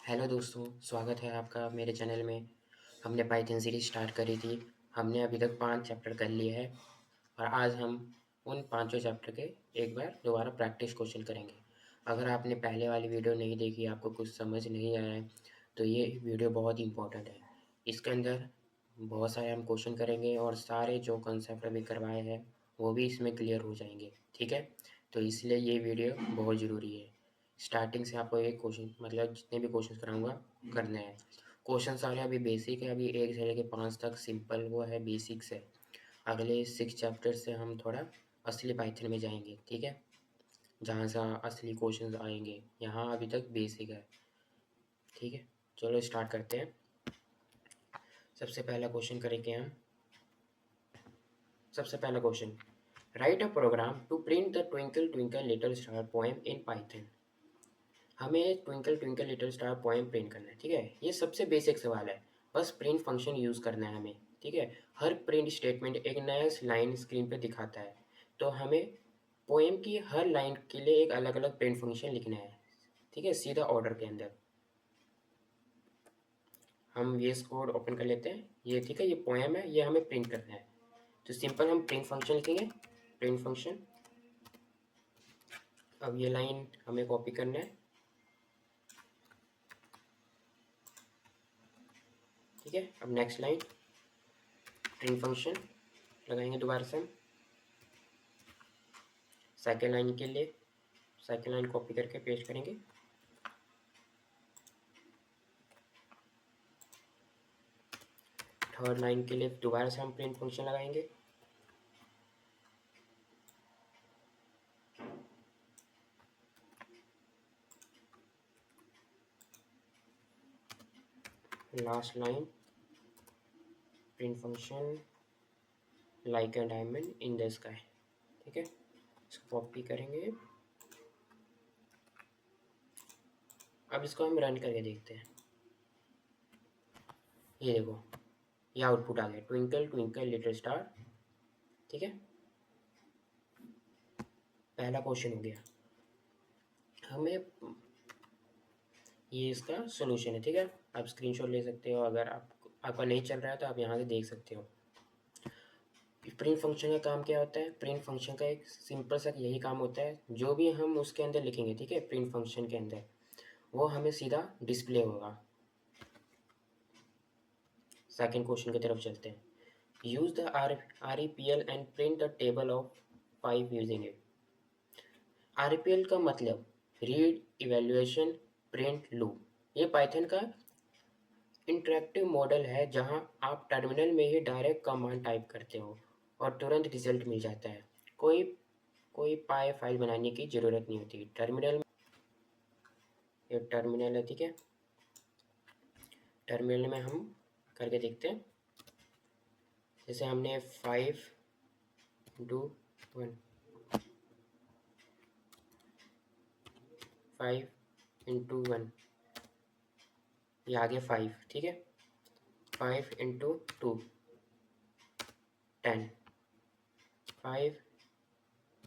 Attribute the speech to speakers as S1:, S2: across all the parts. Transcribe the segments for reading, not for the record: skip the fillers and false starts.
S1: Hello दोस्तों, स्वागत है आपका मेरे चैनल में। हमने पाइथन सीरीज स्टार्ट करी थी। हमने अभी तक 5 चैप्टर कर लिए हैं और आज हम उन पांचों चैप्टर के एक बार दोबारा प्रैक्टिस क्वेश्चन करेंगे। अगर आपने पहले वाली वीडियो नहीं देखी, आपको कुछ समझ नहीं आया है, तो ये वीडियो बहुत ही इम्पोर्टेंट है। इसके अंदर बहुत सारे हम क्वेश्चन करेंगे और सारे जो कंसेप्ट अभी करवाए हैं वो भी इसमें क्लियर हो जाएंगे। ठीक है, तो इसलिए ये वीडियो बहुत ज़रूरी है। स्टार्टिंग से आपको एक क्वेश्चन मतलब जितने भी क्वेश्चन कराऊंगा करने हैं। क्वेश्चन सारे अभी बेसिक है, अभी 1 से लेकर 5 तक सिंपल वो है, बेसिक्स है। अगले 6 चैप्टर से हम थोड़ा असली पाइथन में जाएंगे। ठीक है, जहाँ से असली क्वेश्चन आएंगे। यहाँ अभी तक बेसिक है। ठीक है, चलो स्टार्ट करते हैं। सबसे पहला क्वेश्चन करेंगे हम। सबसे पहला question, write a program to print the twinkle twinkle little star poem in Python. हमें twinkle twinkle little star poem print करना है। ठीक है, ये सबसे बेसिक सवाल है। बस प्रिंट फंक्शन यूज़ करना है हमें। ठीक है, हर प्रिंट स्टेटमेंट एक नया लाइन स्क्रीन पे दिखाता है, तो हमें पोएम की हर लाइन के लिए एक अलग अलग प्रिंट फंक्शन लिखना है। ठीक है, सीधा ऑर्डर के अंदर। हम VS कोड ओपन कर लेते हैं। ये ठीक है, ये पोएम है, ये हमें प्रिंट करना है। तो सिंपल हम प्रिंट फंक्शन लिखेंगे, प्रिंट फंक्शन। अब ये लाइन हमें कॉपी करना है। ठीक है, अब नेक्स्ट लाइन प्रिंट फंक्शन लगाएंगे दोबारा से हम। सेकेंड लाइन के लिए सेकेंड लाइन कॉपी करके पेस्ट करेंगे। थर्ड लाइन के लिए दोबारा से हम प्रिंट फंक्शन लगाएंगे। Last line print function like a diamond in the sky. ठीक है, इसको कॉपी करेंगे। अब इसको हम रन करके देखते हैं। ये देखो, ये आउटपुट आ गया, ट्विंकल ट्विंकल लिटिल स्टार। ठीक है, पहला क्वेश्चन हो गया। हमें ये इसका सोल्यूशन है। ठीक है, आप स्क्रीनशॉट ले सकते हो। अगर आपका नहीं चल रहा है तो आप यहाँ से देख सकते हो। प्रिंट फंक्शन का काम क्या होता है? प्रिंट फंक्शन का एक सिंपल सा यही काम होता है, जो भी हम उसके अंदर लिखेंगे, ठीक है, प्रिंट फंक्शन के अंदर, वो हमें सीधा डिस्प्ले होगा। सेकंड क्वेश्चन की तरफ चलते हैं। Use the REPL and print the table of 5 using it. REPL का मतलब रीड, इवेल्युएशन, प्रिंट, लूप। ये पाइथन का इंटरेक्टिव मॉडल है, जहां आप टर्मिनल में ही डायरेक्ट कमांड टाइप करते हो और तुरंत रिजल्ट मिल जाता है। कोई कोई पाई फाइल बनाने की ज़रूरत नहीं होती टर्मिनल में। ये टर्मिनल है। ठीक है, टर्मिनल में हम करके देखते हैं। जैसे हमने 5 इंटू वन, ये आ गया 5। ठीक है, 5 into 2 10, 5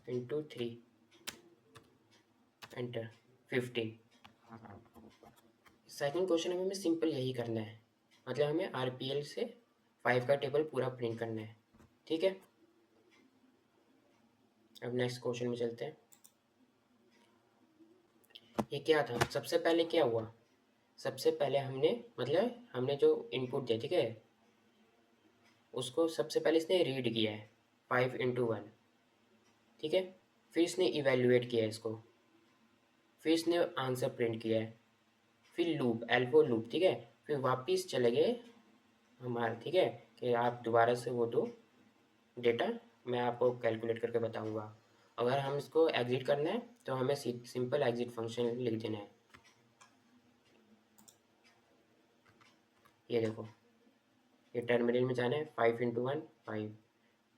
S1: into 3 enter 15। Second question में हमें सिंपल यही करना है, मतलब हमें RPL से 5 का टेबल पूरा प्रिंट करना है। ठीक है, अब नेक्स्ट क्वेश्चन में चलते हैं। ये क्या था? सबसे पहले क्या हुआ? सबसे पहले हमने जो इनपुट दिया, ठीक है, उसको सबसे पहले इसने रीड किया है 5 इंटू 1। ठीक है, फिर इसने इवेल्युएट किया है इसको, फिर इसने आंसर प्रिंट किया है, फिर लूप, एल्फो लूप। ठीक है, फिर वापिस चले गए हमारे। ठीक है, कि आप दोबारा से वो दो डेटा, मैं आपको कैलकुलेट करके बताऊंगा। अगर हम इसको एग्जिट करना है तो हमें सिंपल एग्जिट फंक्शन लिख देना है। ये देखो, ये टर्मिनल में जाना है, 5 इंटू 1 5,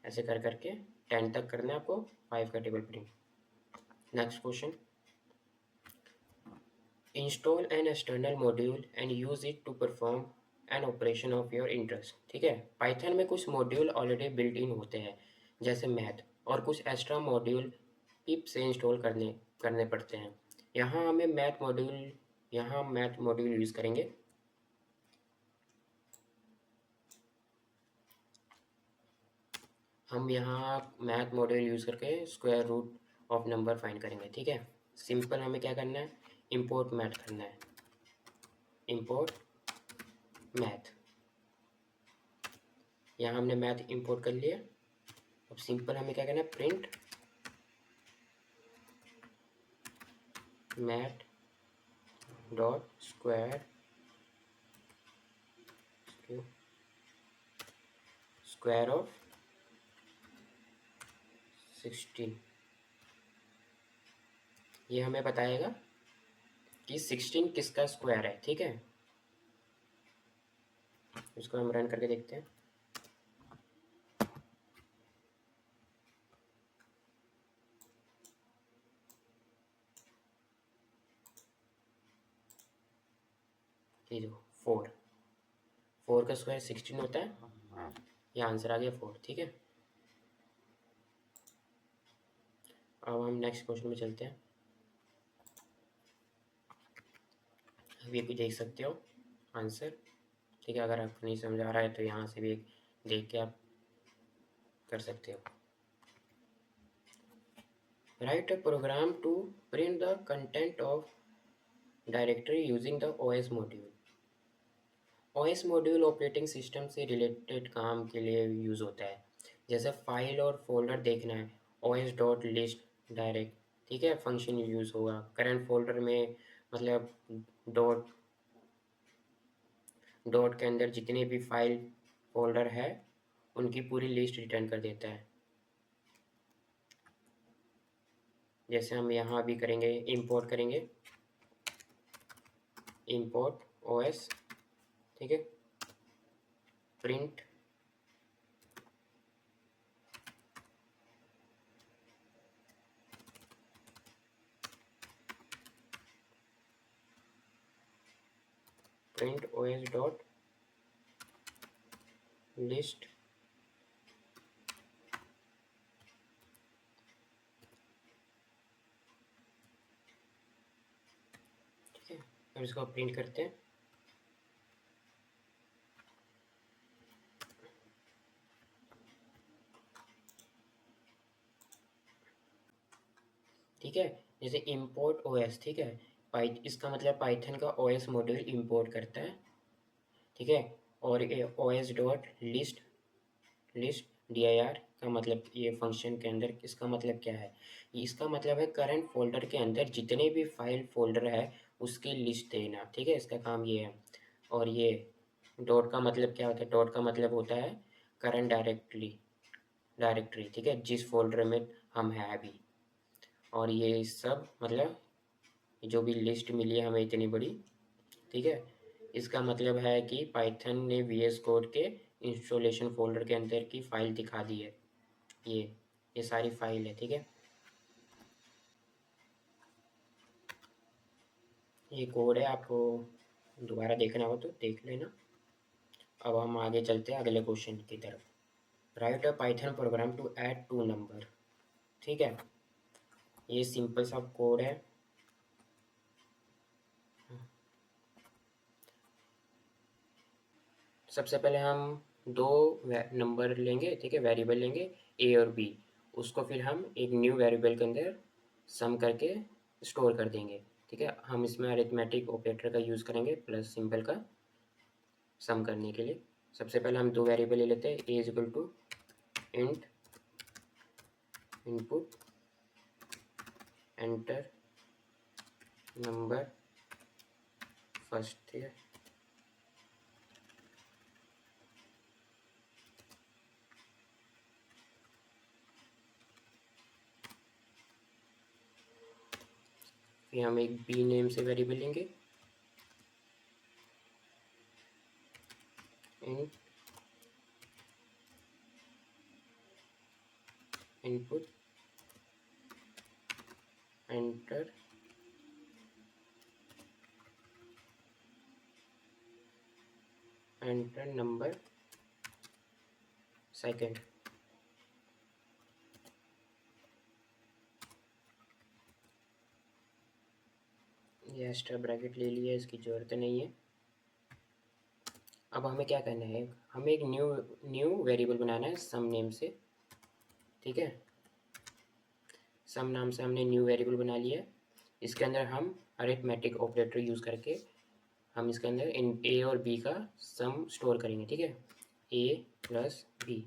S1: ऐसे कर करके 10 तक करना है आपको 5 का table print. Next question, install an external module and use it to perform an operation of your interest. ठीक है, पाइथन में कुछ मॉड्यूल ऑलरेडी बिल्ट इन होते हैं, जैसे मैथ, और कुछ एक्स्ट्रा मॉड्यूल पिप से इंस्टॉल करने करने पड़ते हैं। यहाँ हमें मैथ मॉड्यूल यहाँ हम मैथ मॉड्यूल यूज़ करेंगे। हम यहाँ मैथ मॉड्यूल यूज़ करके square root of number find करेंगे। ठीक है, सिंपल हमें क्या करना है, इंपोर्ट मैथ करना है, इंपोर्ट मैथ। यहाँ हमने मैथ इंपोर्ट कर लिया। अब सिंपल हमें क्या करना है, print math dot square of 16। ये हमें बताएगा कि 16 किसका स्क्वायर है। ठीक है, इसको हम रन करके देखते हैं। ये देखो 4 का स्क्वायर 16 होता है। ये आंसर आ गया 4। ठीक है, अब हम नेक्स्ट क्वेश्चन में चलते हैं। अभी भी देख सकते हो आंसर। ठीक है, अगर आपको नहीं समझ आ रहा है तो यहाँ से भी देख के आप कर सकते हो। Write a program to print the content of directory using the OS module. OS module operating system से रिलेटेड काम के लिए यूज़ होता है। जैसे फाइल और फोल्डर देखना है, ओएस डॉट लिस्ट डायरेक्ट, ठीक है, फंक्शन यूज़ होगा। करंट फोल्डर में मतलब डॉट के अंदर जितने भी फाइल फोल्डर है उनकी पूरी लिस्ट रिटर्न कर देता है। जैसे हम यहाँ भी करेंगे, इंपोर्ट करेंगे, इंपोर्ट ओएस, ठीक है, प्रिंट ओएस डॉट लिस्ट अब इसको प्रिंट करते हैं। ठीक है, जैसे इंपोर्ट ओएस, ठीक है, इसका मतलब पाइथन का ओएस मॉड्यूल इंपोर्ट करता है। ठीक है, और ये ओएस डॉट लिस्ट dir का मतलब ये फंक्शन के अंदर इसका मतलब क्या है, इसका मतलब है करंट फोल्डर के अंदर जितने भी फाइल फोल्डर है उसकी लिस्ट देना। ठीक है, इसका काम ये है। और ये डॉट का मतलब क्या होता है, डॉट का मतलब होता है करंट डायरेक्टरी, ठीक है, जिस फोल्डर में हम हैं अभी। और ये सब मतलब जो भी लिस्ट मिली है हमें इतनी बड़ी, ठीक है, इसका मतलब है कि पाइथन ने वीएस कोड के इंस्टॉलेशन फोल्डर के अंदर की फाइल दिखा दी है। ये सारी फाइल है। ठीक है, ये कोड है, आपको दोबारा देखना हो तो देख लेना। अब हम आगे चलते हैं अगले क्वेश्चन की तरफ। Write a Python program to add 2 number. ठीक है, ये सिंपल सा कोड है। सबसे पहले हम 2 नंबर लेंगे, ठीक है, वेरिएबल लेंगे ए और बी। उसको फिर हम एक न्यू वेरिएबल के अंदर सम करके स्टोर कर देंगे। ठीक है, हम इसमें अरिथमेटिक ऑपरेटर का यूज़ करेंगे प्लस सिंबल का सम करने के लिए। सबसे पहले हम 2 वेरिएबल ले लेते हैं। A is equal to int input enter number first. ठीक है, फिर हम एक बी नेम से वेरिएबल लेंगे, int input enter number second. ये एक्स्ट्रा ब्रैकेट ले लिया, इसकी ज़रूरत नहीं है। अब हमें क्या करना है, हमें एक न्यू वेरिएबल बनाना है सम नेम से, ठीक है। सम नाम से हमने न्यू वेरिएबल बना लिया है। इसके अंदर हम अरिथमेटिक ऑपरेटर यूज़ करके हम इसके अंदर इन ए और बी का सम स्टोर करेंगे, ठीक है। ए प्लस बी,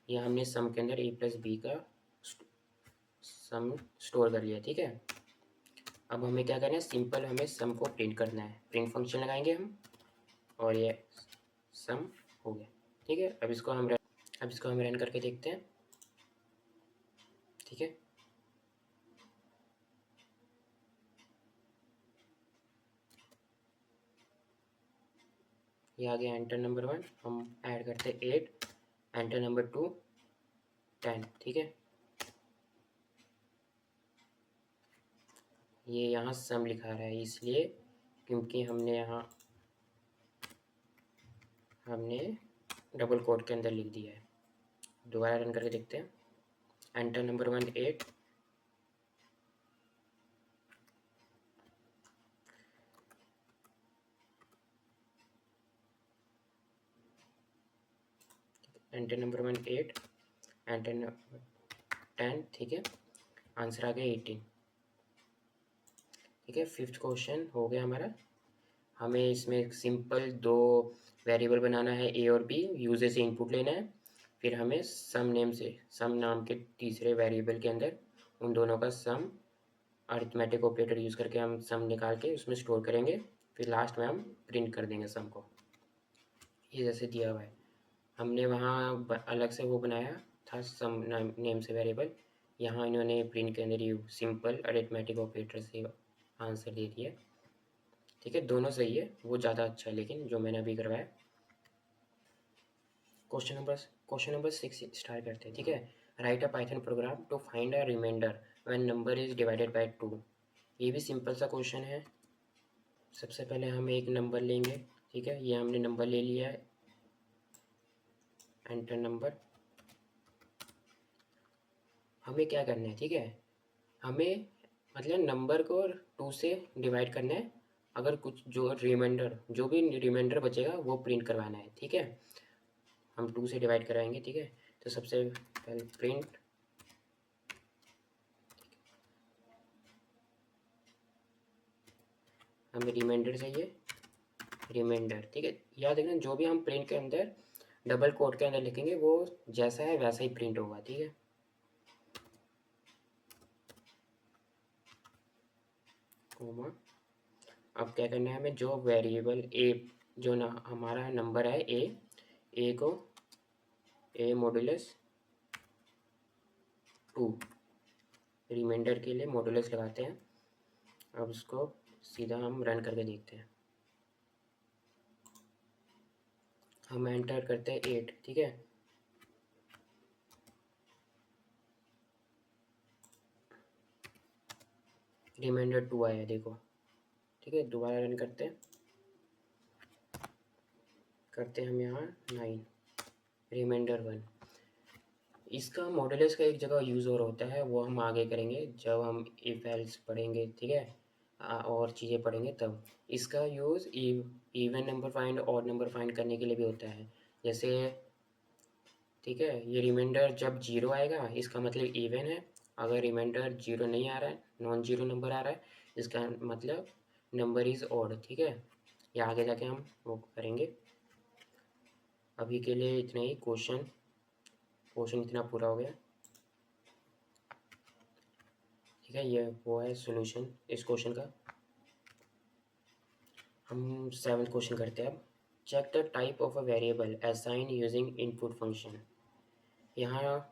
S1: ये हमने सम के अंदर ए प्लस बी का सम स्टोर कर लिया, ठीक है। अब हमें क्या करना है, सिंपल हमें सम को प्रिंट करना है। प्रिंट फंक्शन लगाएंगे हम और ये सम हो गया, ठीक है। अब इसको हम रन करके देखते हैं, ठीक है। ये आ गया एंटर नंबर 1, हम ऐड करते हैं 8, एंटर नंबर 2 10, ठीक है। ये यहाँ सम लिखा रहा है इसलिए क्योंकि हमने डबल कोट के अंदर लिख दिया है। दोबारा रन करके देखते हैं, enter number 1 8, enter number 1 8, enter number 10, ठीक है। आंसर आ गया 18, ठीक है। 5th क्वेश्चन हो गया हमारा। हमें इसमें सिंपल 2 वेरिएबल बनाना है, ए और बी, यूजर से इनपुट लेना है। फिर हमें सम नाम के तीसरे वेरिएबल के अंदर उन दोनों का सम अरिथमेटिक ऑपरेटर यूज़ करके हम सम निकाल के उसमें स्टोर करेंगे। फिर लास्ट में हम प्रिंट कर देंगे सम को। ये जैसे दिया हुआ है, हमने वहाँ अलग से वो बनाया था सम नेम से वेरिएबल, यहाँ इन्होंने प्रिंट के अंदर ये सिंपल अरिथमेटिक ऑपरेटर से आंसर दे दिया, ठीक है। दोनों सही है, वो ज़्यादा अच्छा है लेकिन जो मैंने अभी करवाया। क्वेश्चन नंबर 6 स्टार्ट करते हैं, ठीक है। Write a Python program to find a remainder when number is divided by 2। ये भी सिंपल सा क्वेश्चन है। सबसे पहले हम एक नंबर लेंगे, ठीक है। ये हमने नंबर ले लिया है, एंटर नंबर। हमें क्या करना है, ठीक है, हमें मतलब नंबर को 2 से डिवाइड करना है। अगर कुछ जो भी रिमाइंडर बचेगा वो प्रिंट करवाना है, ठीक है। हम 2 से डिवाइड कराएंगे, ठीक है। तो सबसे पहले प्रिंट, हमें रिमाइंडर चाहिए, रिमाइंडर, ठीक है। याद रखना जो भी हम प्रिंट के अंदर डबल कोट के अंदर लिखेंगे वो जैसा है वैसा ही प्रिंट होगा, ठीक है। कोमा, अब क्या करना है, हमें जो वेरिएबल ए, जो ना हमारा नंबर है ए को ए मॉडुलस 2, रिमाइंडर के लिए मॉडुलस लगाते हैं। अब उसको सीधा हम रन करके देखते हैं। हम एंटर करते हैं 8, ठीक है। रिमाइंडर 2 आया, देखो, ठीक है। दोबारा रन करते हैं हम यहाँ 9, रिमाइंडर 1। इसका मॉडुलस का एक जगह यूज़ और होता है, वो हम आगे करेंगे जब हम इफ एल्स पढ़ेंगे, ठीक है। और चीज़ें पढ़ेंगे तब। इसका use even number find, odd number find करने के लिए भी होता है। जैसे, ठीक है, ये रिमाइंडर जब 0 आएगा इसका मतलब इवन है। अगर रिमाइंडर 0 नहीं आ रहा है, नॉन जीरो नंबर आ रहा है, इसका मतलब नंबर इज़ ऑड, ठीक है। ये आगे जाके हम वो करेंगे। अभी के लिए इतना ही। क्वेश्चन इतना पूरा हो गया, ठीक है। ये वो है सॉल्यूशन इस क्वेश्चन का। हम 7th क्वेश्चन करते हैं अब। Check the type of a variable assign using input function. यहाँ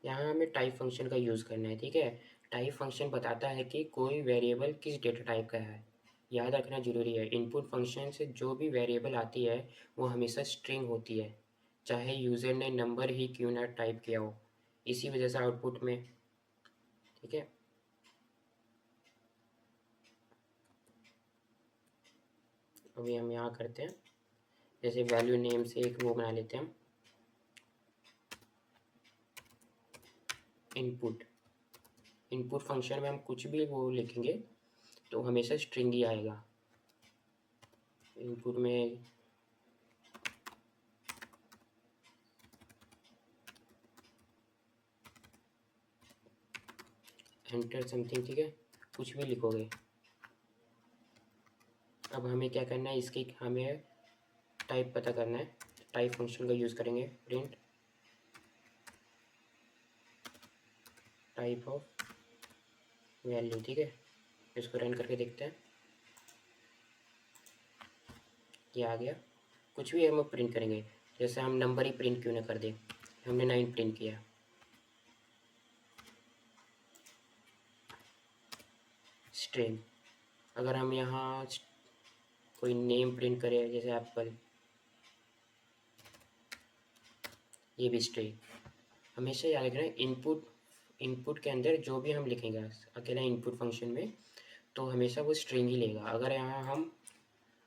S1: हमें टाइप फंक्शन का यूज़ करना है, ठीक है। टाइप फंक्शन बताता है कि कोई वेरिएबल किस डेटा टाइप का है। याद रखना ज़रूरी है, इनपुट फंक्शन से जो भी वेरिएबल आती है वो हमेशा स्ट्रिंग होती है, चाहे यूज़र ने नंबर ही क्यों ना टाइप किया हो। इसी वजह से आउटपुट में, ठीक है। अभी हम यहाँ करते हैं, जैसे वैल्यू नेम से एक वो बना लेते हैं हम, इनपुट, इनपुट फंक्शन में हम कुछ भी वो लिखेंगे तो हमेशा स्ट्रिंग ही आएगा। इनपुट में एंटर समथिंग, ठीक है, कुछ भी लिखोगे। अब हमें क्या करना है, इसकी हमें टाइप पता करना है। टाइप फंक्शन का यूज़ करेंगे, प्रिंट टाइप ऑफ वैल्यू, ठीक है। इसको रन करके देखते हैं, ये आ गया। कुछ भी हम प्रिंट करेंगे, जैसे हम नंबर ही प्रिंट क्यों ना कर दें, हमने 9 प्रिंट किया। स्ट्रिंग, अगर हम यहाँ कोई नेम प्रिंट करें जैसे एप्पल, ये भी स्ट्रिंग। हमेशा याद रखना इनपुट के अंदर जो भी हम लिखेंगे अकेला इनपुट फंक्शन में, तो हमेशा वो स्ट्रिंग ही लेगा।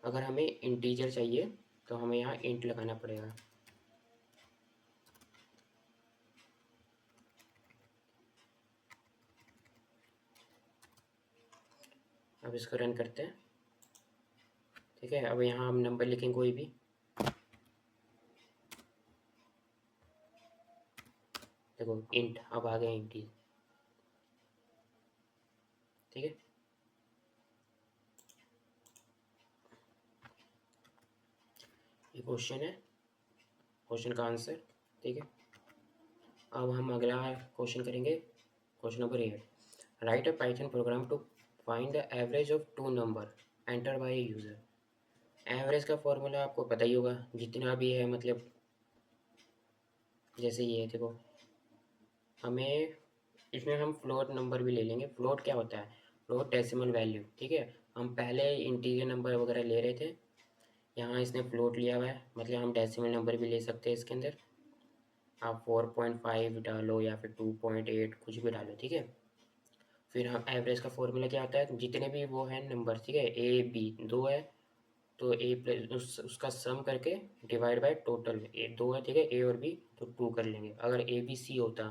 S1: अगर हमें इंटीजर चाहिए तो हमें यहाँ इंट लगाना पड़ेगा। अब इसको रन करते हैं, ठीक है। अब यहाँ हम नंबर लिखेंगे कोई भी, देखो इंट, अब आ गया इंट, ठीक है। ये क्वेश्चन है, क्वेश्चन का आंसर, ठीक है। अब हम अगला क्वेश्चन करेंगे, question number 8। Write a Python program to find the average of two number enter by a user. Average का फॉर्मूला आपको पता ही होगा, जितना भी है, मतलब जैसे ये देखो, हमें इसमें हम फ्लोट नंबर भी ले लेंगे। फ्लोट क्या होता है, फ्लोट डेसिमल वैल्यू, ठीक है। हम पहले इंटीजर नंबर वगैरह ले रहे थे, यहाँ इसने फ्लोट लिया हुआ है, मतलब हम डेसिमल नंबर भी ले सकते हैं इसके अंदर। आप 4.5 डालो या फिर 2.8 कुछ भी डालो, ठीक है। फिर हम एवरेज का फॉर्मूला क्या होता है, जितने भी वो हैं नंबर, ठीक है, ए बी दो है तो ए प्लस उसका सम करके डिवाइड बाय टोटल, ए दो है, ठीक है, ए और बी तो 2 कर लेंगे। अगर ए बी सी होता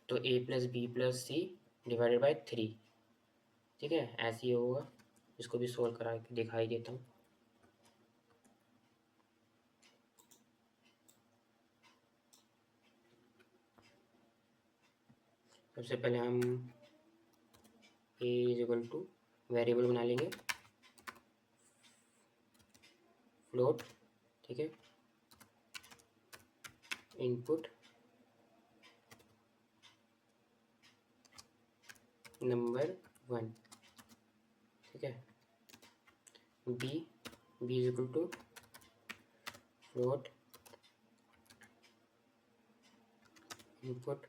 S1: तो A plus B plus C divided by 3, ठीक है, ऐसे ही होगा। इसको भी सोल्व करा के दिखाई देता हूँ। सबसे पहले हम ए इज इक्वल टू वेरिएबल बना लेंगे फ्लोट, ठीक है, इनपुट नंबर 1, ठीक है, B is equal to float input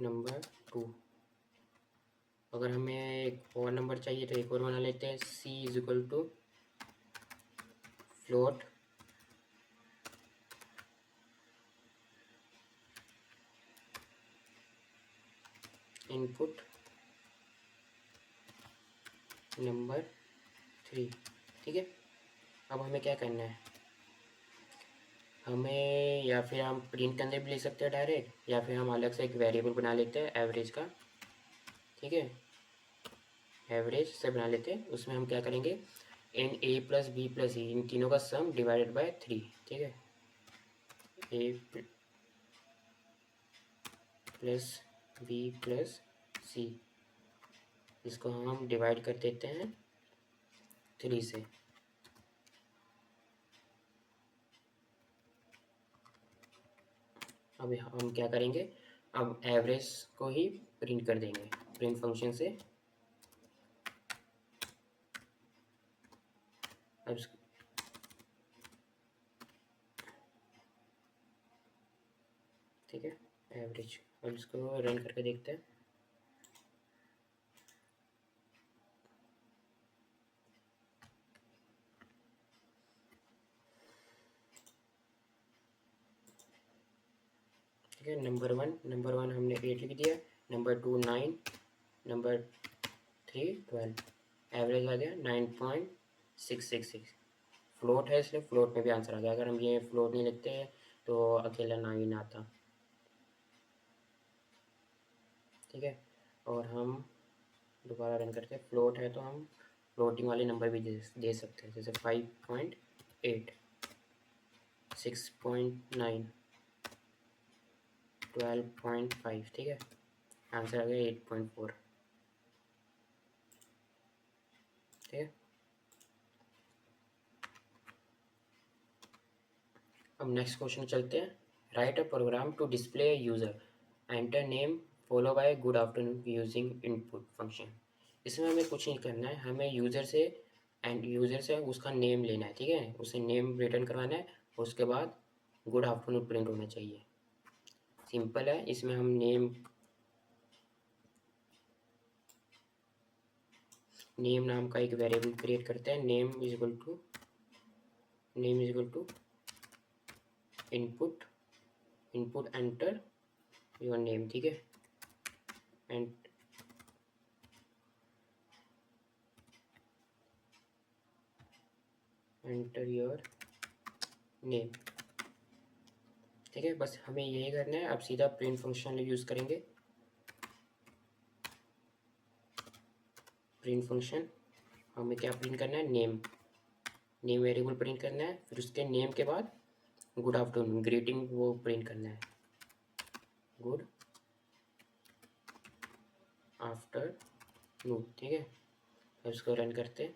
S1: number 2। अगर हमें एक और नंबर चाहिए तो एक और बना लेते हैं, C is equal to float input number 3, ठीक है। अब हमें क्या करना है, हमें या फिर हम प्रिंट के अंदर भी ले सकते हैं डायरेक्ट, या फिर हम अलग से एक वेरिएबल बना लेते हैं एवरेज का, ठीक है, एवरेज से बना लेते हैं। उसमें हम क्या करेंगे, इन ए प्लस बी प्लस सी, इन तीनों का सम डिवाइडेड बाय 3, ठीक है, ए प्लस बी प्लस सी, इसको हम डिवाइड कर देते हैं 3 से। अब हम क्या करेंगे, अब एवरेज को ही प्रिंट कर देंगे प्रिंट फंक्शन से। अब ठीक है, एवरेज, अब इसको रन करके देखते हैं। ठीक है, नंबर वन हमने 8 लिख दिया, नंबर 2 9, नंबर 3 12, एवरेज आ गया 9.666। फ्लोट है इसलिए फ्लोट में भी आंसर आ गया। अगर हम ये फ्लोट नहीं लिखते तो अकेला 9 आता। ठीक है। और हम दोबारा रन करते हैं, फ्लोट है तो हम फ्लोटिंग वाले नंबर भी दे सकते हैं, जैसे 5.8, 6.9, 12.5, ठीक है। आंसर आ गया 8.4, ठीक है। अब नेक्स्ट क्वेश्चन चलते हैं। Write a program to display user, enter name follow by good afternoon using input function. इसमें हमें कुछ नहीं करना है, हमें यूज़र से उसका नेम लेना है, ठीक है। उसे नेम रिटर्न करवाना है, उसके बाद गुड आफ्टरनून प्रिंट होना चाहिए। सिंपल है। इसमें हम नेम नाम का एक वेरिएबल क्रिएट करते हैं। Name is equal to input enter your name, ठीक है। एंड एंटर योर नेम, ठीक है। बस हमें यही करना है। अब सीधा प्रिंट फंक्शन यूज़ करेंगे। प्रिंट फंक्शन हमें क्या प्रिंट करना है, नेम वेरिएबल प्रिंट करना है। फिर उसके नेम के बाद गुड आफ्टरनून ग्रीटिंग वो प्रिंट करना है, गुड आफ्टरनून, ठीक है। फिर उसको रन करते हैं।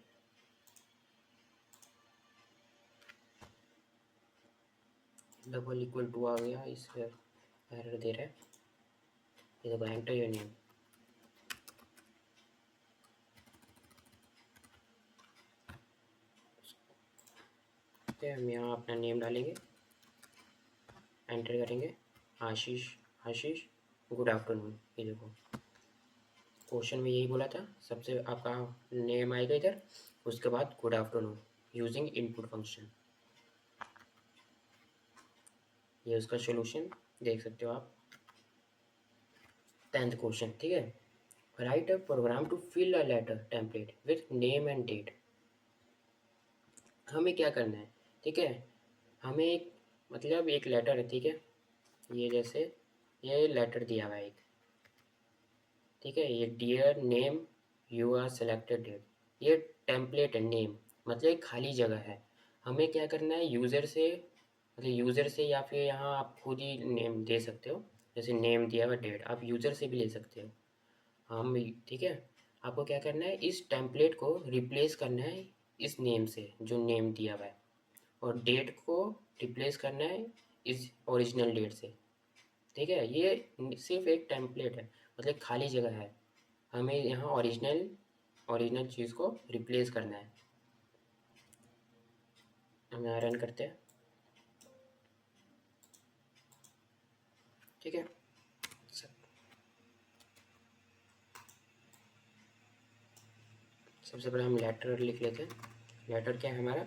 S1: डबल इक्वल टू आ गया, इस एरर दे रहा है। ये देखो, एंटर योर नेम, ठीक है। हम यहाँ अपना नेम डालेंगे, एंटर करेंगे, आशीष गुड आफ्टरनून। ये देखो, क्वेश्चन में यही बोला था, सबसे आपका नेम आएगा इधर, उसके बाद good afternoon using input function. ये उसका सॉल्यूशन देख सकते हो आप। 10th क्वेश्चन, ठीक है। Write a program to fill a letter template with name and date. हमें क्या करना है, ठीक है। हमें एक लेटर है, ठीक है। ये जैसे ये लेटर दिया हुआ है एक, ठीक है। ये dear name you are selected date, ये टेम्पलेट है। नेम मतलब एक खाली जगह है। हमें क्या करना है, यूज़र से या फिर यहाँ आप खुद ही नेम दे सकते हो। जैसे नेम दिया हुआ, डेट आप यूज़र से भी ले सकते हो। हम ठीक है। आपको क्या करना है, इस टेम्पलेट को रिप्लेस करना है इस नेम से जो नेम दिया हुआ है, और डेट को रिप्लेस करना है इस ओरिजिनल डेट से, ठीक है। ये सिर्फ एक टेम्पलेट है, मतलब खाली जगह है। हमें यहाँ ओरिजिनल चीज़ को रिप्लेस करना है। हम यहाँ रन करते हैं, ठीक है। सबसे पहले हम लेटर लिख लेते हैं। लेटर क्या है हमारा,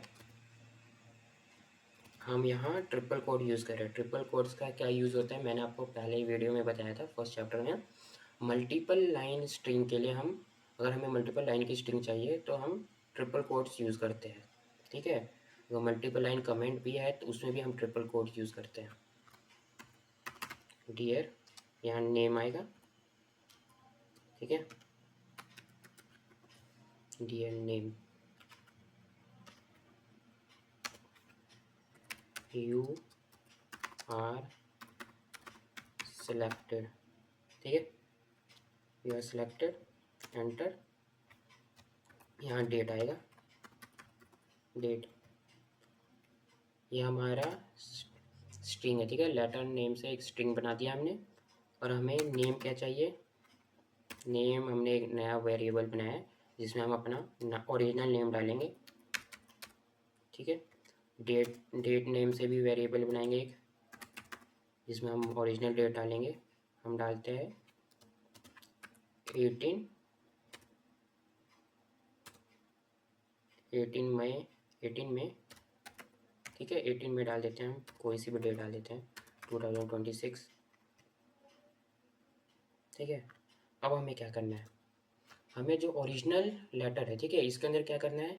S1: हम यहाँ ट्रिपल कोड यूज़ कर रहे हैं। ट्रिपल कोड्स का क्या यूज़ होता है, मैंने आपको पहले ही वीडियो में बताया था, फर्स्ट चैप्टर में। मल्टीपल लाइन स्ट्रिंग के लिए अगर हमें मल्टीपल लाइन की स्ट्रिंग चाहिए तो हम ट्रिपल कोड्स यूज़ करते हैं, ठीक है। अगर मल्टीपल लाइन कमेंट भी है तो उसमें भी हम ट्रिपल कोड यूज़ करते हैं। डियर, यहाँ नेम आएगा, ठीक है। Dear name you are selected, ठीक है। You are selected, enter. यहाँ डेट आएगा, डेट। ये हमारा स्ट्रिंग है, ठीक है। लेटर नेम से एक स्ट्रिंग बना दिया हमने। और हमें नेम क्या चाहिए, नेम हमने एक नया वेरिएबल बनाया है जिसमें हम अपना ओरिजिनल नेम डालेंगे, ठीक है। डेट नेम से भी वेरिएबल बनाएंगे एक, जिसमें हम ओरिजिनल डेट डालेंगे। हम डालते हैं 18 मई, ठीक है। 18 में डाल देते हैं, हम कोई सी भी डेट डाल देते हैं, 2026, ठीक है। अब हमें क्या करना है, हमें जो ओरिजिनल लेटर है, ठीक है, इसके अंदर क्या करना है,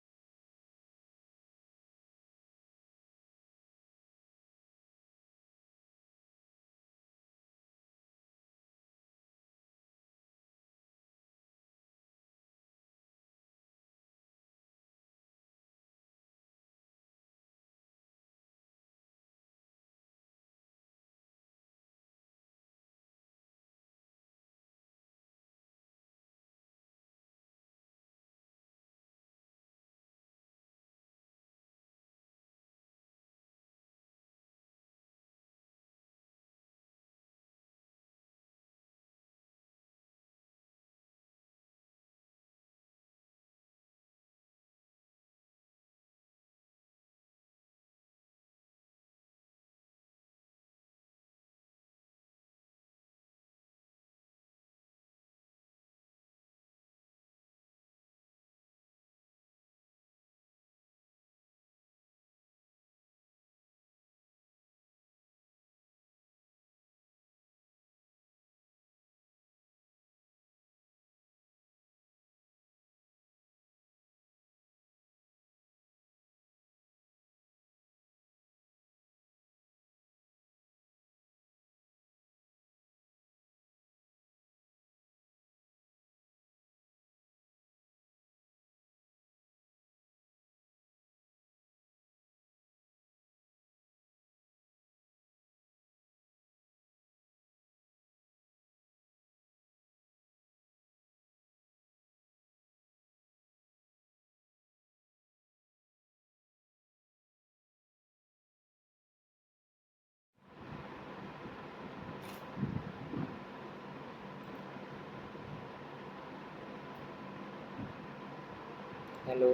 S1: हेलो।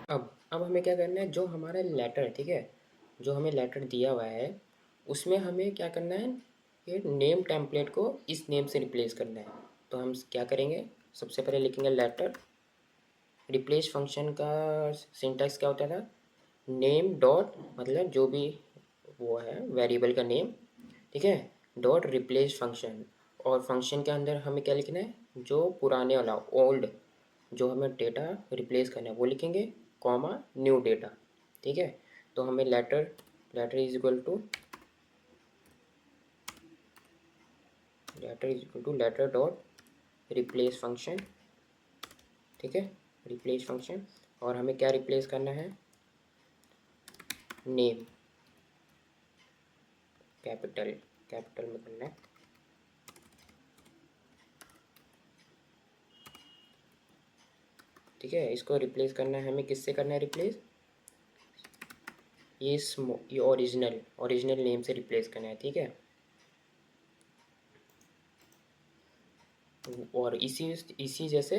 S1: अब हमें क्या करना है, जो हमारा लेटर, ठीक है, जो हमें लेटर दिया हुआ है उसमें हमें क्या करना है, ये नेम टेम्पलेट को इस नेम से रिप्लेस करना है। तो हम क्या करेंगे, सबसे पहले लिखेंगे लेटर, रिप्लेस फंक्शन का सिंटैक्स क्या होता था, नेम डॉट, मतलब जो भी वो है वेरिएबल का नेम, ठीक है, डॉट रिप्लेस फंक्शन, और फंक्शन के अंदर हमें क्या लिखना है, जो पुराने वाला ओल्ड जो हमें डेटा रिप्लेस करना है वो लिखेंगे, कॉमा न्यू डेटा, ठीक है। तो हमें letter, letter is equal to, letter dot replace function, ठीक है, रिप्लेस फंक्शन, और हमें क्या रिप्लेस करना है, नेम, कैपिटल, कैपिटल में करना है, ठीक है। इसको रिप्लेस करना है हमें, किससे करना है रिप्लेस, ये ओरिजिनल, ओरिजिनल नेम से रिप्लेस करना है, ठीक है। और इसी जैसे,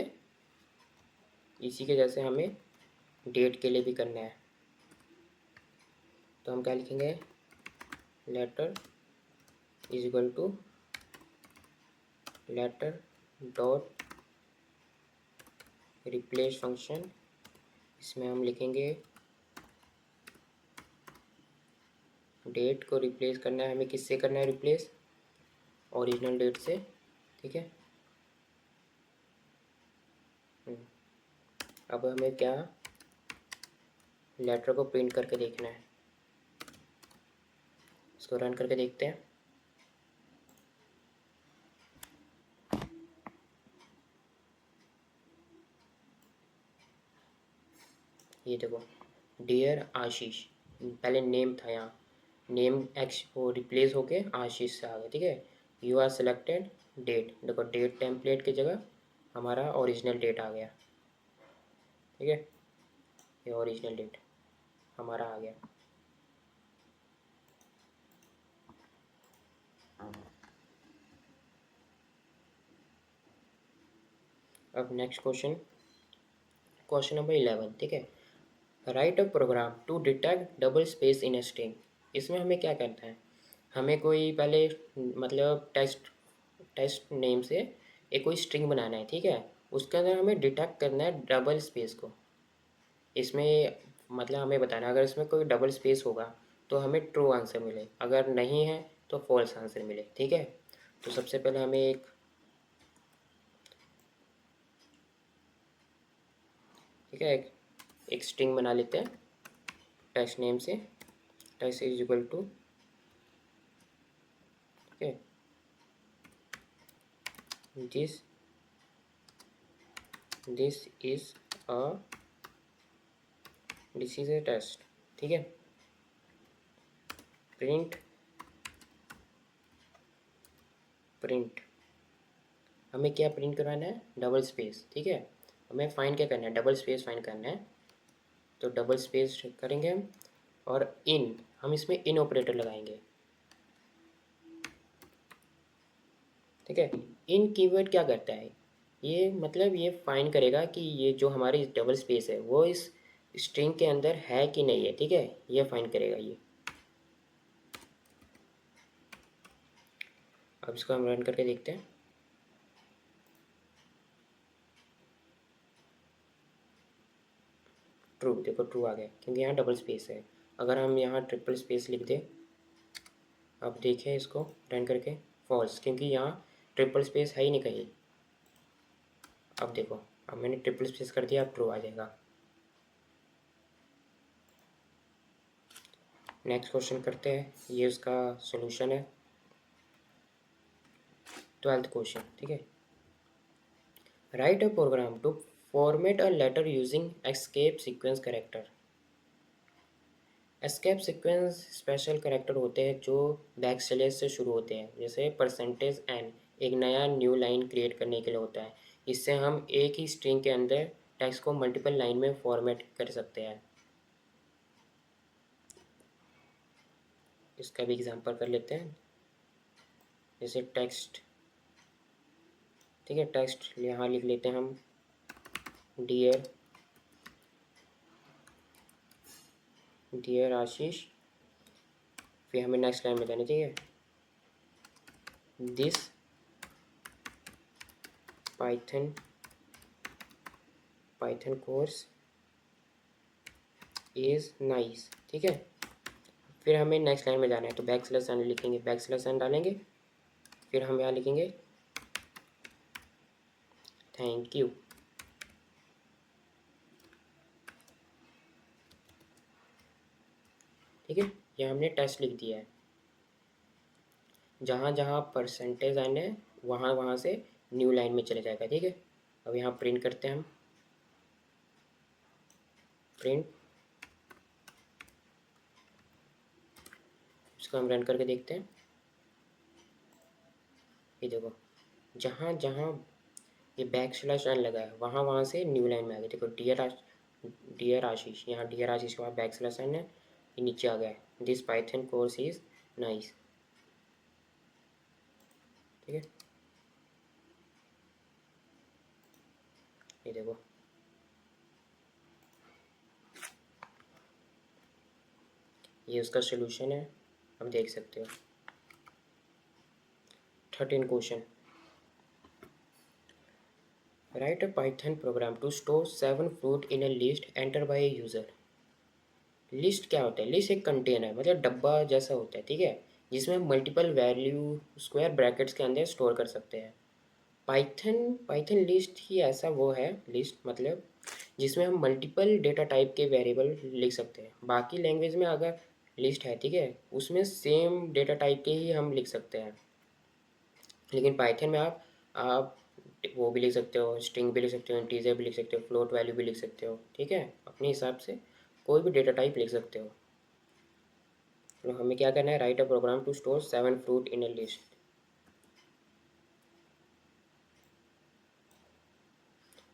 S1: इसी के जैसे हमें डेट के लिए भी करना है। तो हम क्या लिखेंगे, letter is equal to letter dot replace function, इसमें हम लिखेंगे डेट को रिप्लेस करना है हमें, किससे करना है रिप्लेस, ओरिजिनल डेट से, ठीक है। अब हमें क्या, लेटर को प्रिंट करके देखना है, इसको रन करके देखते हैं। ये देखो, डियर आशीष, पहले नेम था यहाँ, नेम एक्स वो रिप्लेस होके आशीष से आ गया, ठीक है। यू आर सेलेक्टेड डेट, देखो डेट टेम्पलेट की जगह हमारा ओरिजिनल डेट आ गया, ठीक है, ये ओरिजिनल डेट हमारा आ गया। अब नेक्स्ट क्वेश्चन, क्वेश्चन नंबर 11, ठीक है। Write a program to detect double space in a string. इसमें हमें क्या करना है, हमें कोई पहले मतलब टेस्ट, टेस्ट नेम से एक कोई स्ट्रिंग बनाना है, ठीक है। उसके अंदर हमें डिटेक्ट करना है डबल स्पेस को। इसमें मतलब हमें बताना है, अगर इसमें कोई डबल स्पेस होगा तो हमें ट्रू आंसर मिले, अगर नहीं है तो फॉल्स आंसर मिले, ठीक है। तो सबसे पहले हमें एक, ठीक है, एक स्ट्रिंग बना लेते हैं टेस्ट नेम से, टेस्ट इज इक्वल टू, ठीक है, this this is a this is a test, ठीक है। प्रिंट, प्रिंट हमें क्या प्रिंट करवाना है, डबल स्पेस, ठीक है। हमें फाइंड क्या करना है, डबल स्पेस फाइंड करना है। तो डबल स्पेस करेंगे हम, और इन, हम इसमें इन ऑपरेटर लगाएंगे, ठीक है। इन कीवर्ड क्या करता है, ये मतलब ये फाइंड करेगा कि ये जो हमारी डबल स्पेस है वो इस स्ट्रिंग के अंदर है कि नहीं है, ठीक है, ये फाइंड करेगा ये। अब इसको हम रन करके देखते हैं। ट्रू, देखो ट्रू आ गया क्योंकि यहाँ डबल स्पेस है। अगर हम यहाँ ट्रिपल स्पेस लिख दें, अब देखें इसको रन करके, फॉल्स, क्योंकि यहाँ ट्रिपल स्पेस है ही नहीं कहीं। अब देखो, अब मैंने ट्रिपल स्पेस कर दिया, अब ट्रू आ जाएगा। नेक्स्ट क्वेश्चन करते हैं, ये उसका सॉल्यूशन है, 12th क्वेश्चन, ठीक है। Write a program to format a letter using escape sequence character. Escape sequence special character होते हैं जो बैक स्लैश से शुरू होते हैं, जैसे परसेंटेज एन एक नया न्यू लाइन क्रिएट करने के लिए होता है। इससे हम एक ही स्ट्रिंग के अंदर टेक्स्ट को मल्टीपल लाइन में फॉर्मेट कर सकते हैं। इसका भी एग्जांपल कर लेते हैं। जैसे टेक्स्ट, ठीक है, टेक्स्ट यहाँ लिख लेते हैं हम डियर आशीष। फिर हमें नेक्स्ट लाइन में जाना, ठीक है, this Python course is nice, ठीक है। फिर हमें नेक्स्ट लाइन में जाना है, तो बैकस्लैश n लिखेंगे, बैकस्लैश n डालेंगे, फिर हम यहाँ लिखेंगे थैंक यू, ठीक है। यहाँ हमने टेस्ट लिख दिया है। जहाँ जहाँ परसेंटेज n है वहाँ वहाँ से न्यू लाइन में चले जाएगा, ठीक है। अब यहाँ प्रिंट करते हैं हम, प्रिंट, इसको हम रन करके देखते हैं। ये देखो, जहाँ जहाँ ये बैकस्लैश n लगा है वहाँ वहाँ से न्यू लाइन में आ गया। देखो डियर आशीष, यहाँ डियर आशीष के बाद बैकस्लैश n है, ये नीचे आ गया है, this Python course is nice, ठीक है। ये देखो, ये उसका सोल्यूशन है, अब देख सकते हो। 13 question, write a Python program to store 7 fruit in a list enter by a user. List क्या होता है? लिस्ट एक कंटेनर मतलब डब्बा जैसा होता है, ठीक है, जिसमें हम मल्टीपल वैल्यू स्क्वायर ब्रैकेट्स के अंदर स्टोर कर सकते हैं। पाइथन लिस्ट ही ऐसा वो है, लिस्ट मतलब जिसमें हम मल्टीपल डेटा टाइप के वेरिएबल लिख सकते हैं। बाकी लैंग्वेज में अगर लिस्ट है, ठीक है, उसमें सेम डेटा टाइप के ही हम लिख सकते हैं, लेकिन पाइथन में आप वो भी लिख सकते हो, स्ट्रिंग भी लिख सकते हो, इंटीजर भी लिख सकते हो, फ्लोट वैल्यू भी लिख सकते हो, ठीक है, अपने हिसाब से कोई भी डेटा टाइप लिख सकते हो। तो हमें क्या करना है, write a program to store 7 fruit in a list.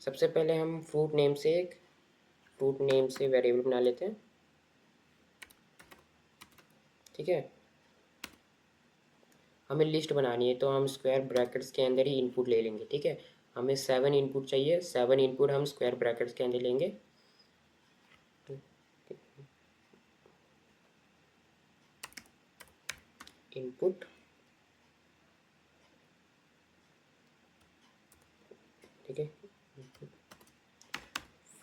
S1: सबसे पहले हम फ्रूट नेम से वेरिएबल बना लेते हैं, ठीक है। हमें लिस्ट बनानी है तो हम स्क्वायर ब्रैकेट्स के अंदर ही इनपुट ले लेंगे, ठीक है। हमें 7 इनपुट चाहिए, 7 इनपुट हम स्क्वायर ब्रैकेट्स के अंदर लेंगे। इनपुट, ठीक है,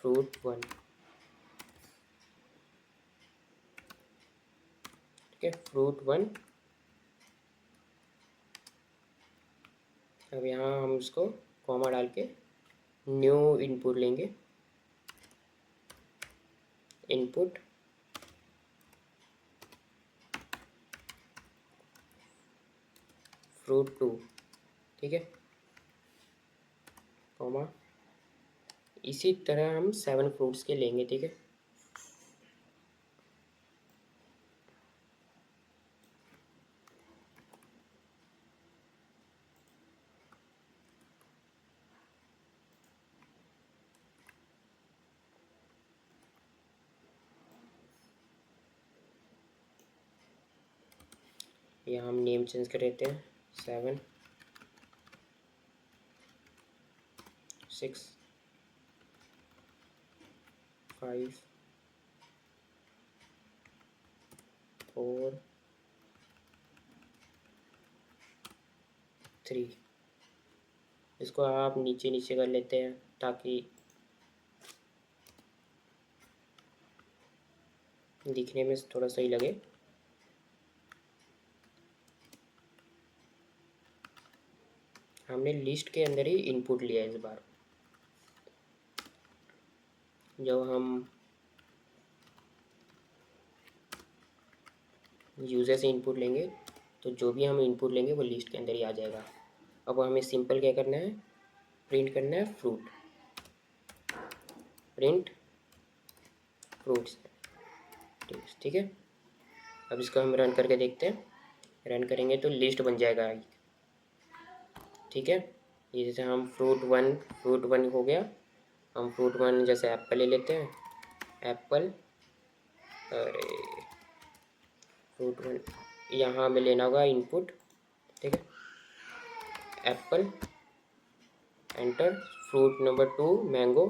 S1: फ्रूट 1, ठीक है, फ्रूट 1। अब यहाँ हम इसको कॉमा डाल के न्यू इनपुट लेंगे, इनपुट फ्रूट 2, ठीक है, कॉमा, इसी तरह हम 7 फ्रूट्स के लेंगे, ठीक है। यहाँ हम नेम चेंज कर देते हैं, 7 6 5 4 3। इसको आप नीचे नीचे कर लेते हैं ताकि दिखने में थोड़ा सही लगे। हमने लिस्ट के अंदर ही इनपुट लिया है इस बार। जब हम यूज़र से इनपुट लेंगे तो जो भी हम इनपुट लेंगे वो लिस्ट के अंदर ही आ जाएगा। अब हमें सिंपल क्या करना है, प्रिंट करना है फ्रूट, प्रिंट फ्रूट्स, ठीक है। अब इसको हम रन करके देखते हैं, रन करेंगे तो लिस्ट बन जाएगा, ठीक है। ये जैसे हम फ्रूट वन हो गया, हम फ्रूट 1 जैसे एप्पल ले लेते हैं, एप्पल, अरे फ्रूट 1 यहाँ हमें लेना होगा इनपुट, ठीक है, Apple, enter. Fruit number 2 mango,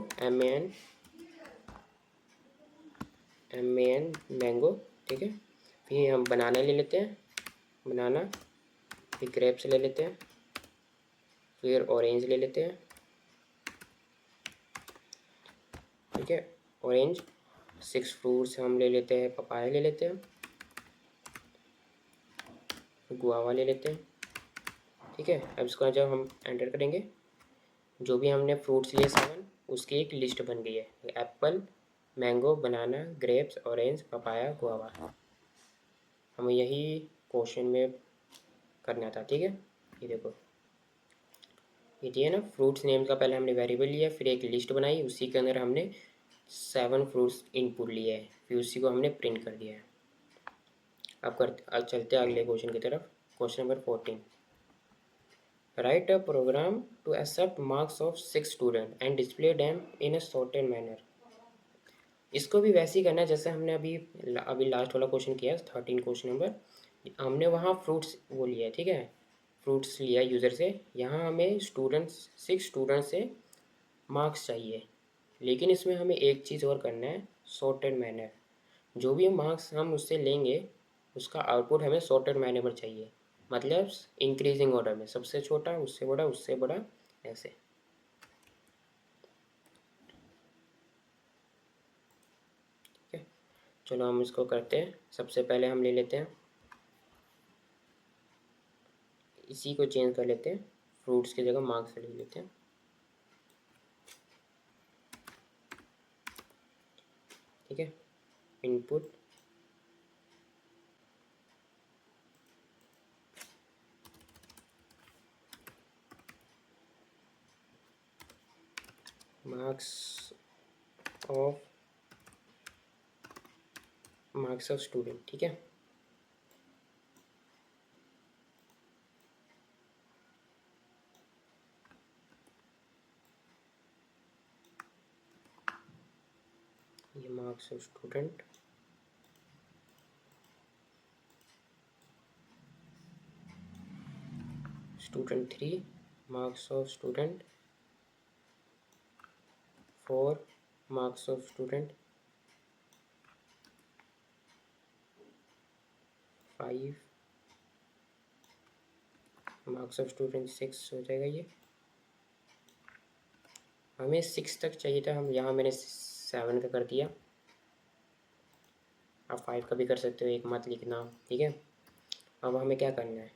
S1: M-A-N mango, ठीक है। फिर हम बनाना ले लेते हैं, बनाना। फिर ग्रेप्स ले लेते हैं, फिर ऑरेंज ले लेते हैं, ठीक है। ऑरेंज। 6 फ्रूट्स हम ले लेते हैं, पपाया ले लेते हैं, गुआवा ले लेते हैं, ठीक है। अब इसको जब हम एंटर करेंगे, जो भी हमने फ्रूट्स लिए 7, उसकी एक लिस्ट बन गई है। एप्पल, मैंगो, बनाना, ग्रेप्स, ऑरेंज, पपाया, गुआवा। हमें यही क्वेश्चन में करना था, ठीक है। ये देखो, ये है ना फ्रूट्स नेम का पहले हमने वेरिएबल लिया, फिर एक लिस्ट बनाई, उसी के अंदर हमने 7 फ्रूट्स इनपुट लिए है, फिर उसी को हमने प्रिंट कर दिया है। अब चलते हैं अगले क्वेश्चन की तरफ। Question number 14, write a program to accept marks of 6 student and display them in a sorted manner. इसको भी वैसे ही करना है जैसे हमने अभी लास्ट वाला क्वेश्चन किया, 13 क्वेश्चन नंबर। हमने वहाँ फ्रूट्स वो लिया है, ठीक है, फ्रूट्स लिया यूज़र से। यहाँ हमें 6 स्टूडेंट्स से मार्क्स चाहिए, लेकिन इसमें हमें एक चीज़ और करना है, सॉर्टेड मैनर। जो भी मार्क्स हम उससे लेंगे, उसका आउटपुट हमें सॉर्टेड मैनर में चाहिए, मतलब इंक्रीजिंग ऑर्डर में, सबसे छोटा, उससे बड़ा, उससे बड़ा, ऐसे। ठीक है, चलो हम इसको करते हैं। सबसे पहले हम ले लेते हैं, इसी को चेंज कर लेते हैं, फ्रूट्स की जगह मार्क्स ले लेते हैं, ठीक है। इनपुट मार्क्स ऑफ स्टूडेंट, ठीक है। ये marks of student, student 3, marks of student 4, marks of student 5, marks of student 6 हो जाएगा। ये हमें 6 तक चाहिए था, हम यहाँ मैंने 7 का कर दिया। आप 5 का भी कर सकते हो, एक मत लिखना, ठीक है। अब हमें क्या करना है,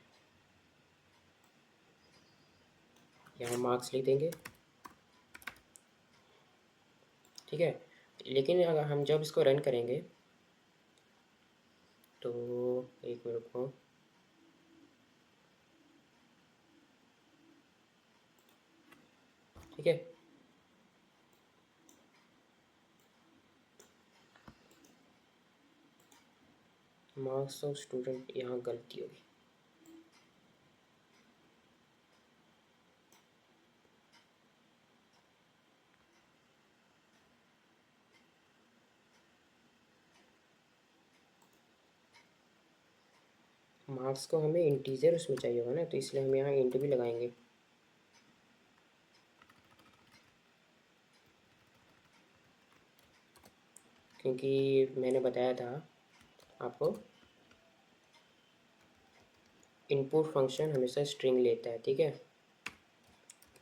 S1: यहाँ मार्क्स लिख देंगे, ठीक है। लेकिन अगर हम जब इसको रन करेंगे तो एक मिनट को, ठीक है। मार्क्स ऑफ स्टूडेंट, यहाँ गलती होगी, मार्क्स को हमें इंटीजर उसमें चाहिए होगा ना, तो इसलिए हम यहाँ इंट भी लगाएंगे। क्योंकि मैंने बताया था आपको, इनपुट फंक्शन हमेशा स्ट्रिंग लेता है, ठीक है।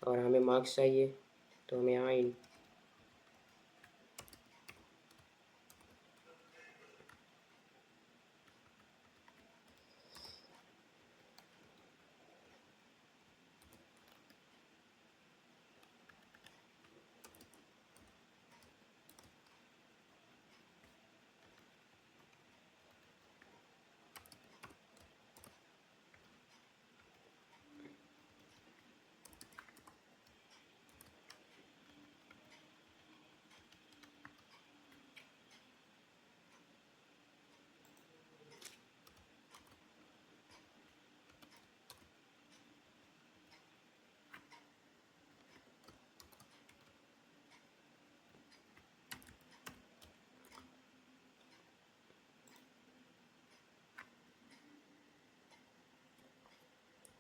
S1: और हमें मार्क्स चाहिए, तो हमें यहाँ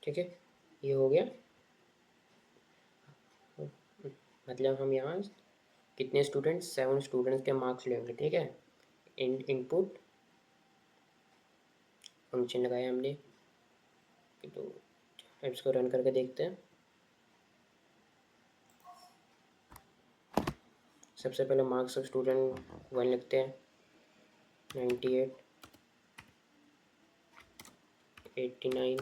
S1: ठीक है, ये हो गया। मतलब हम यहाँ कितने स्टूडेंट्स, 7 स्टूडेंट्स के मार्क्स लेंगे, ठीक है। इनपुट फंक्शन लगाया हमने, तो इसको रन करके देखते हैं। सबसे पहले मार्क्स ऑफ स्टूडेंट 1 लिखते हैं, 98, 89,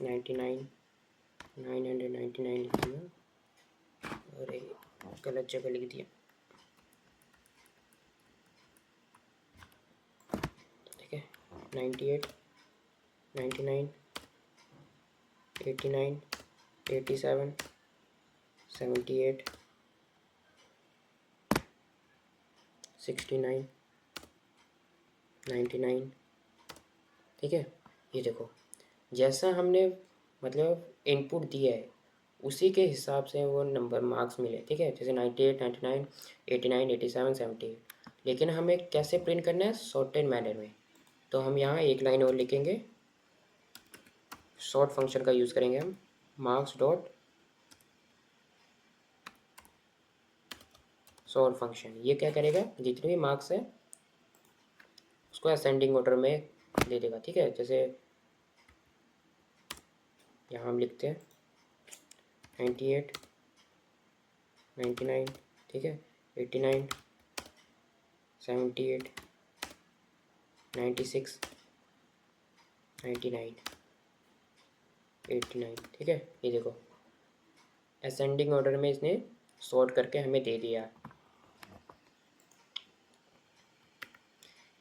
S1: 99, 999 लिख दिया, और गलत जगह लिख दिया, ठीक है। 98, 99, 89, 87, 78, 69, 99, ठीक है। ये देखो, जैसा हमने मतलब इनपुट दिया है उसी के हिसाब से वो नंबर मार्क्स मिले, ठीक है। जैसे 98, 99, 89, 87, 78। लेकिन हमें कैसे प्रिंट करना है, सॉर्टेड मैनर में। तो हम यहाँ एक लाइन और लिखेंगे, सॉर्ट फंक्शन का यूज़ करेंगे हम, मार्क्स डॉट सॉर्ट फंक्शन। ये क्या करेगा, जितने भी मार्क्स है उसको असेंडिंग ऑर्डर में दे देगा, ठीक है। जैसे यहाँ हम लिखते हैं 98, 99, ठीक है, 89, 78, 96, 99, 89, ठीक है। ये देखो असेंडिंग ऑर्डर में इसने सॉर्ट करके हमें दे दिया।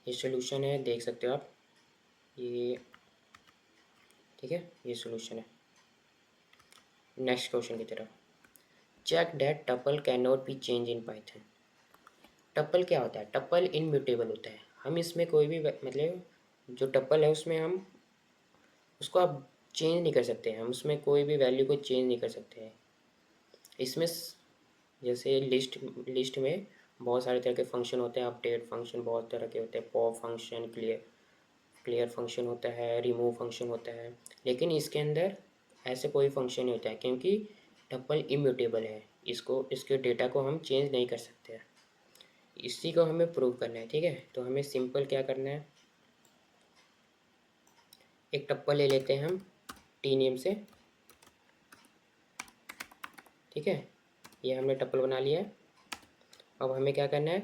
S1: ये सॉल्यूशन है, देख सकते हो आप, ये ठीक है, ये सॉल्यूशन है। नेक्स्ट क्वेश्चन की तरफ, check that tuple can not be change in Python. Tuple क्या होता है, टपल इनम्यूटेबल होता है। हम इसमें कोई भी मतलब जो टपल है उसमें हम उसको आप चेंज नहीं कर सकते हैं, हम उसमें कोई भी वैल्यू को चेंज नहीं कर सकते हैं। इसमें जैसे लिस्ट में बहुत सारे तरह के फंक्शन होते हैं, अपडेट फंक्शन बहुत तरह के होते हैं, पॉप फंक्शन, क्लियर फंक्शन होता है, रिमूव फंक्शन होता है। लेकिन इसके अंदर ऐसे कोई फंक्शन नहीं होता है, क्योंकि टपल इम्यूटेबल है, इसके डेटा को हम चेंज नहीं कर सकते हैं। इसी को हमें प्रूव करना है, ठीक है। तो हमें सिंपल क्या करना है, एक टप्पल ले लेते हैं हम टी नेम से, ठीक है। ये हमने टप्पल बना लिया है। अब हमें क्या करना है,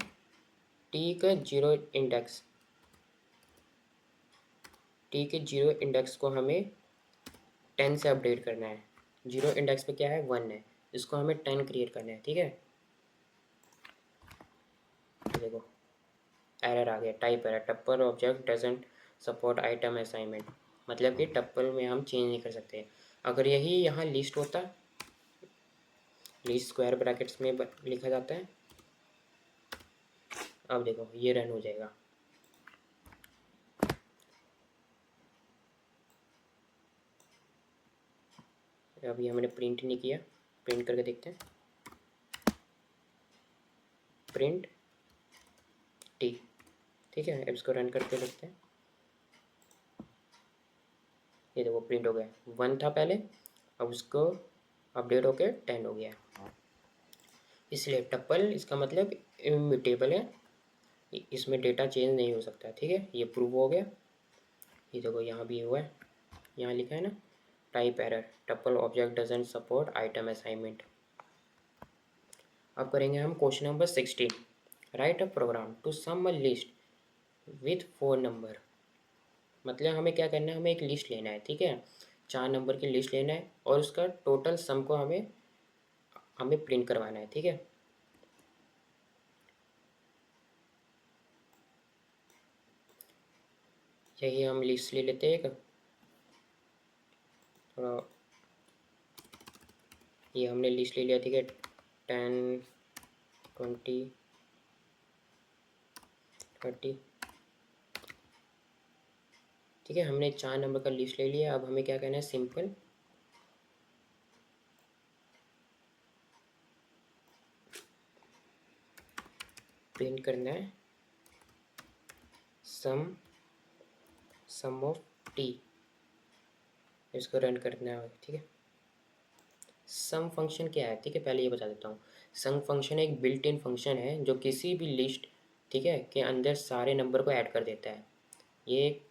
S1: टी के जीरो इंडेक्स को हमें 10 से अपडेट करना है। जीरो इंडेक्स पे क्या है, 1 है, इसको हमें 10 क्रिएट करना है, ठीक है। देखो एरर आ गया, type error, tuple object doesn't support item assignment. मतलब कि टप्पल में हम चेंज नहीं कर सकते। अगर यही यहाँ लिस्ट होता, लिस्ट स्क्वायर ब्रैकेट्स में लिखा जाता है। अब देखो ये रन हो जाएगा, अभी हमने प्रिंट नहीं किया, प्रिंट करके देखते हैं, प्रिंट टी, ठीक है। अब इसको रन करके देखते हैं, ये देखो प्रिंट हो गया, 1 था पहले, अब उसको अपडेट होके 10 हो गया। इसलिए टप्पल इसका मतलब इम्यूटेबल है, इसमें डेटा चेंज नहीं हो सकता, ठीक है। ये प्रूव हो गया। ये देखो यहाँ भी हुआ है, यहाँ लिखा है ना, type error, tuple object doesn't support item assignment. अब करेंगे हम question number 16, write a program to sum a list with 4 number. मतलब हमें क्या करना है, हमें एक लिस्ट लेना है, ठीक है, 4 नंबर की लिस्ट लेना है, और उसका टोटल सम को हमें प्रिंट करवाना है, ठीक है। यही हम लिस्ट ले लेते हैं एक, थोड़ा ये हमने लिस्ट ले लिया, ठीक है, 10, 20, 30, ठीक है। हमने 4 नंबर का लिस्ट ले लिया। अब हमें क्या करना है, सिंपल प्रिंट करना है सम ऑफ टी, इसको रन करना है, ठीक है। सम फंक्शन क्या है, ठीक है, पहले ये बता देता हूँ। सम फंक्शन एक बिल्ट इन फंक्शन है जो किसी भी लिस्ट, ठीक है, के अंदर सारे नंबर को ऐड कर देता है। ये एक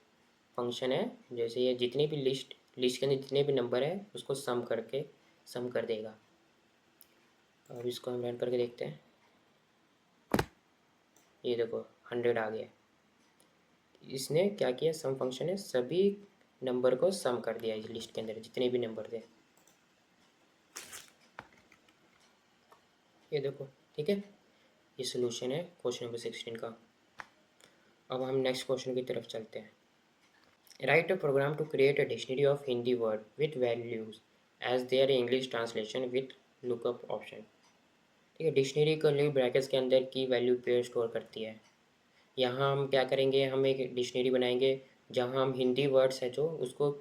S1: फंक्शन है, जैसे ये जितने भी लिस्ट के अंदर जितने भी नंबर है उसको सम कर देगा। अब इसको हम रन करके देखते हैं। ये देखो 100 आ गया। इसने क्या किया, सम फंक्शन ने सभी नंबर को सम कर दिया इस लिस्ट के अंदर जितने भी नंबर थे। ये देखो, ठीक है, ये सोल्यूशन है क्वेश्चन नंबर 16 का। अब हम नेक्स्ट क्वेश्चन की तरफ चलते हैं। Write a program to create a dictionary of Hindi word with values as their English translation with lookup option. ठीक है, डिक्शनरी को लिए ब्रैकेट्स के अंदर की वैल्यू पेयर स्टोर करती है। यहाँ हम क्या करेंगे, हम एक डिक्शनरी बनाएंगे जहाँ हम हिंदी वर्ड्स है जो उसको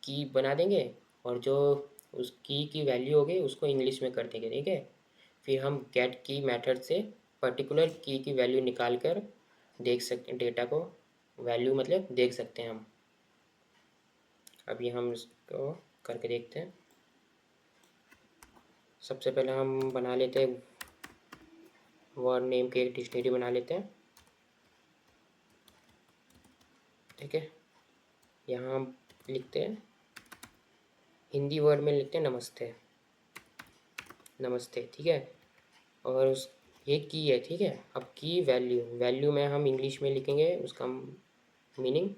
S1: की बना देंगे, और जो उस की वैल्यू होगी उसको इंग्लिश में कर देंगे, ठीक है। फिर हम गेट की मेथड से पर्टिकुलर की वैल्यू निकाल कर देख सकते, डेटा को वैल्यू मतलब देख सकते हैं हम। अभी हम इसको करके देखते हैं। सबसे पहले हम बना लेते हैं वर्ड नेम के एक डिक्शनरी बना लेते हैं, ठीक है। यहाँ हम लिखते हैं हिंदी वर्ड में लिखते हैं नमस्ते, नमस्ते, ठीक है। और उस ये की है, ठीक है। अब की वैल्यू में हम इंग्लिश में लिखेंगे उसका मीनिंग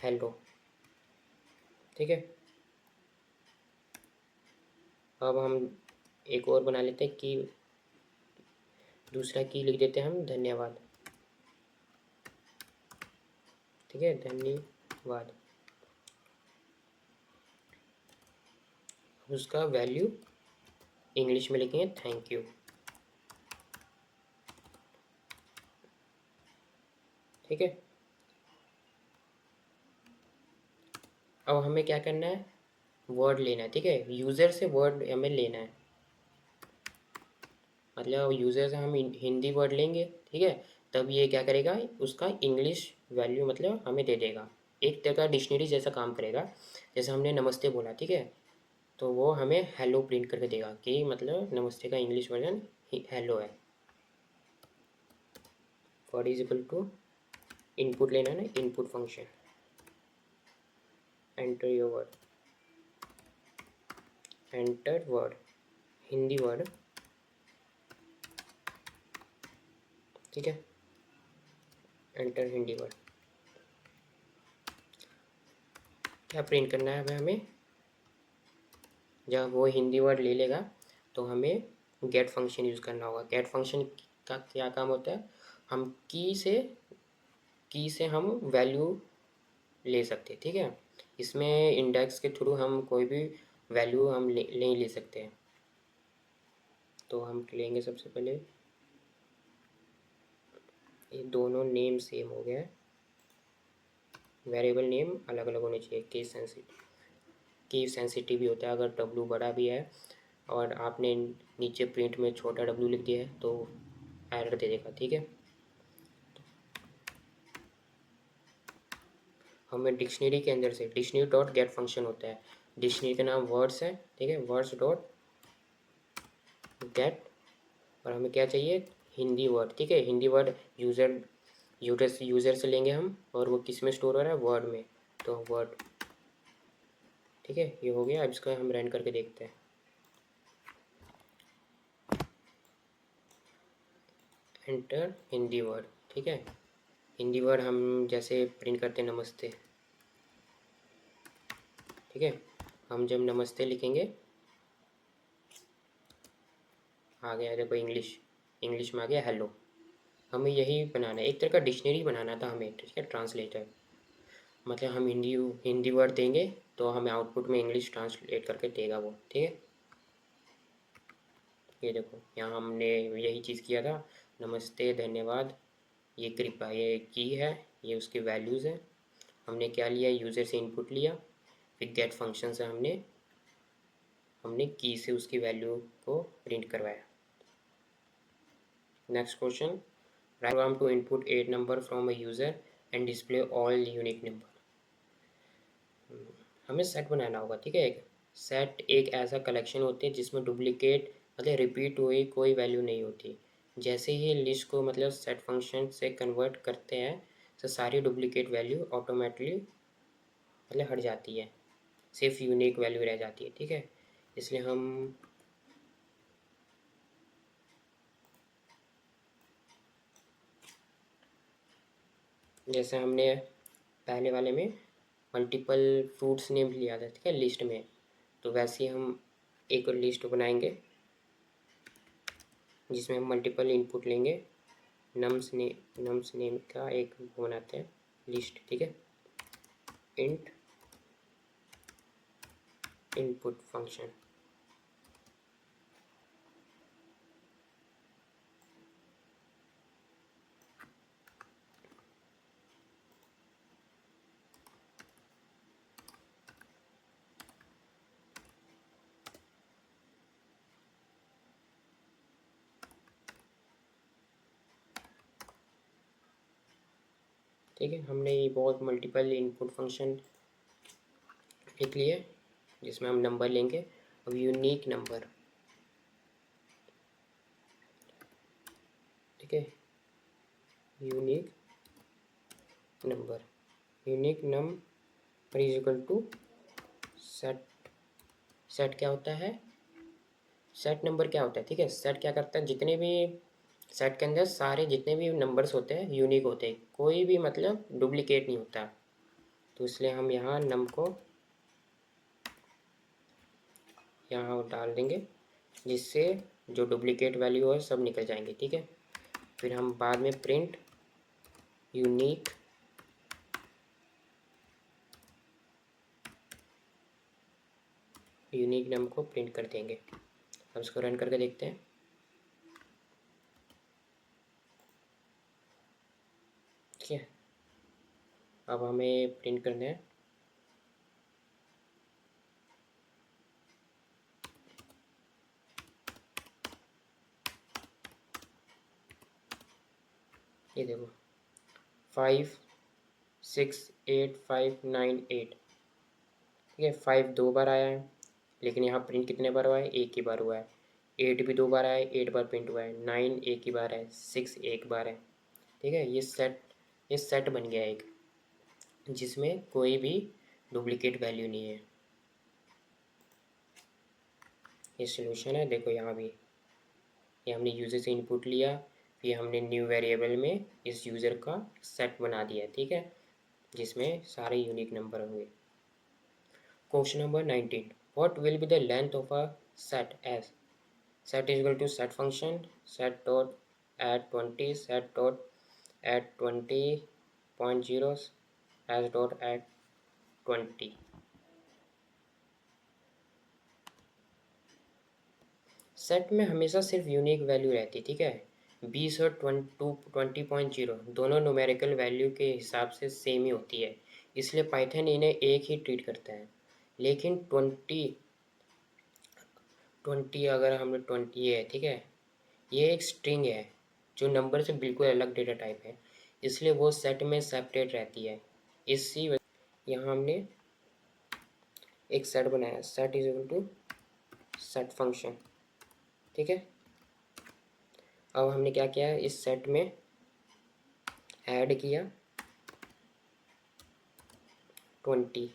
S1: हेलो, ठीक है। अब हम एक और बना लेते हैं कि दूसरा की लिख देते हैं हम धन्यवाद, ठीक है, धन्यवाद। उसका वैल्यू इंग्लिश में लिखेंगे थैंक यू, ठीक है। अब हमें क्या करना है, वर्ड लेना है, ठीक है। यूज़र से वर्ड हमें लेना है, मतलब यूज़र से हम हिंदी वर्ड लेंगे, ठीक है। तब ये क्या करेगा, उसका इंग्लिश वैल्यू मतलब हमें दे देगा। एक तरह का डिक्शनरी जैसा काम करेगा। जैसे हमने नमस्ते बोला, ठीक है, तो वो हमें हेलो प्रिंट करके देगा कि मतलब नमस्ते का इंग्लिश वर्जन हेलो है। Word is equal to input लेना है ना, input function, enter your word, enter word, Hindi word, ठीक है, एंटर हिंदी वर्ड। क्या प्रिंट करना है हमें, जब वो हिंदी वर्ड ले लेगा तो हमें गेट फंक्शन यूज़ करना होगा। गेट फंक्शन का क्या काम होता है, हम की से हम वैल्यू ले सकते हैं, ठीक है। इसमें इंडेक्स के थ्रू हम कोई भी वैल्यू हम नहीं ले सकते हैं। तो हम लेंगे सबसे पहले, ये दोनों नेम सेम हो गया है, वेरिएबल नेम अलग अलग होने चाहिए। केस सेंसिटिव भी होता है, अगर डब्लू बड़ा भी है और आपने नीचे प्रिंट में छोटा डब्लू लिख दिया है तो एरर दे देगा, ठीक है। हमें डिक्शनरी के अंदर से डिक्शनरी डॉट गेट फंक्शन होता है, डिक्शनरी का नाम वर्ड्स है, ठीक है, वर्ड्स डॉट गेट, और हमें क्या चाहिए, हिंदी वर्ड, ठीक है। हिंदी वर्ड यूज़र से लेंगे हम, और वो किस में स्टोर हो रहा है, वर्ड में, तो वर्ड, ठीक है। ये हो गया। अब इसका हम रन करके देखते हैं। एंटर हिंदी वर्ड, ठीक है। हिंदी वर्ड हम जैसे प्रिंट करते हैं नमस्ते, ठीक है। हम जब नमस्ते लिखेंगे आ गया, देखो इंग्लिश में आ गया हेलो। हमें यही बनाना है, एक तरह का डिक्शनरी बनाना था हमें, ठीक है, ट्रांसलेटर। मतलब हम हिंदी वर्ड देंगे तो हमें आउटपुट में इंग्लिश ट्रांसलेट करके देगा वो, ठीक है। ये देखो यहाँ हमने यही चीज़ किया था, नमस्ते, धन्यवाद, ये कृपा, ये की है, ये उसकी वैल्यूज़ है। हमने क्या लिया, यूज़र से इनपुट लिया, फिर गेट फंक्शन से हमने की से उसकी वैल्यू को प्रिंट करवाया। Next question, write program to input 8 number from a user and display all unique number. हमें सेट बनाना होगा, ठीक है। सेट एक ऐसा कलेक्शन होती है जिसमें डुप्लीकेट मतलब रिपीट हुई कोई वैल्यू नहीं होती। जैसे ही लिस्ट को मतलब सेट फंक्शन से कन्वर्ट करते हैं तो सारी डुप्लीकेट वैल्यू ऑटोमेटिकली मतलब हट जाती है, सिर्फ यूनिक वैल्यू रह जाती है। ठीक है, इसलिए हम जैसे हमने पहले वाले में मल्टीपल फ्रूट्स नेम लिया था, ठीक है, लिस्ट में, तो वैसे ही हम एक और लिस्ट बनाएंगे जिसमें हम मल्टीपल इनपुट लेंगे। नम्स नेम का एक बनाते हैं लिस्ट, ठीक है, इंट इनपुट फंक्शन। ठीक है, हमने ये बहुत मल्टीपल इनपुट फंक्शन लिख लिए जिसमें हम नंबर लेंगे। अब यूनिक नंबर, ठीक है, unique number is equal to set. Set क्या होता है, सेट नंबर क्या होता है, ठीक है, सेट क्या करता है, जितने भी सेट के अंदर सारे जितने भी नंबर्स होते हैं यूनिक होते हैं, कोई भी मतलब डुप्लीकेट नहीं होता। तो इसलिए हम यहाँ नम को यहाँ डाल देंगे जिससे जो डुप्लीकेट वैल्यू है सब निकल जाएंगे। ठीक है, फिर हम बाद में प्रिंट यूनिक नम को प्रिंट कर देंगे। अब इसको रन करके देखते हैं। ठीक है, अब हमें प्रिंट करना है ये देखो 5 6 8 5 9 8। ठीक है, 5 2 बार आया है लेकिन यहाँ प्रिंट कितने बार हुआ है, एक ही बार हुआ है। 8 भी 2 बार आया है, 8 बार प्रिंट हुआ है। 9 एक ही बार है, 6 एक बार है। ठीक है, ये सेट बन गया एक जिसमें कोई भी डुप्लीकेट वैल्यू नहीं है। ये सॉल्यूशन है, देखो यहाँ भी ये हमने यूज़र से इनपुट लिया, फिर हमने न्यू वेरिएबल में इस यूज़र का सेट बना दिया। ठीक है, जिसमें सारे यूनिक नंबर होंगे। Question number 19, what will be the length of a set S. set is equal to set function set dot add 20 set dot add 20.0 as dot add 20। Set में हमेशा सिर्फ यूनिक वैल्यू रहती है। ठीक है, 20 और 20.0 दोनों न्यूमेरिकल वैल्यू के हिसाब से सेम ही होती है, इसलिए पाइथन इन्हें एक ही ट्रीट करता है। लेकिन 20 अगर हमने 20 है, ठीक है, ये एक स्ट्रिंग है जो नंबर से बिल्कुल अलग डेटा टाइप है, इसलिए वो सेट में सेपरेट रहती है। इसी वजह यहाँ हमने एक सेट बनाया, set is equal to set function. ठीक है, अब हमने क्या किया, इस सेट में ऐड किया 20,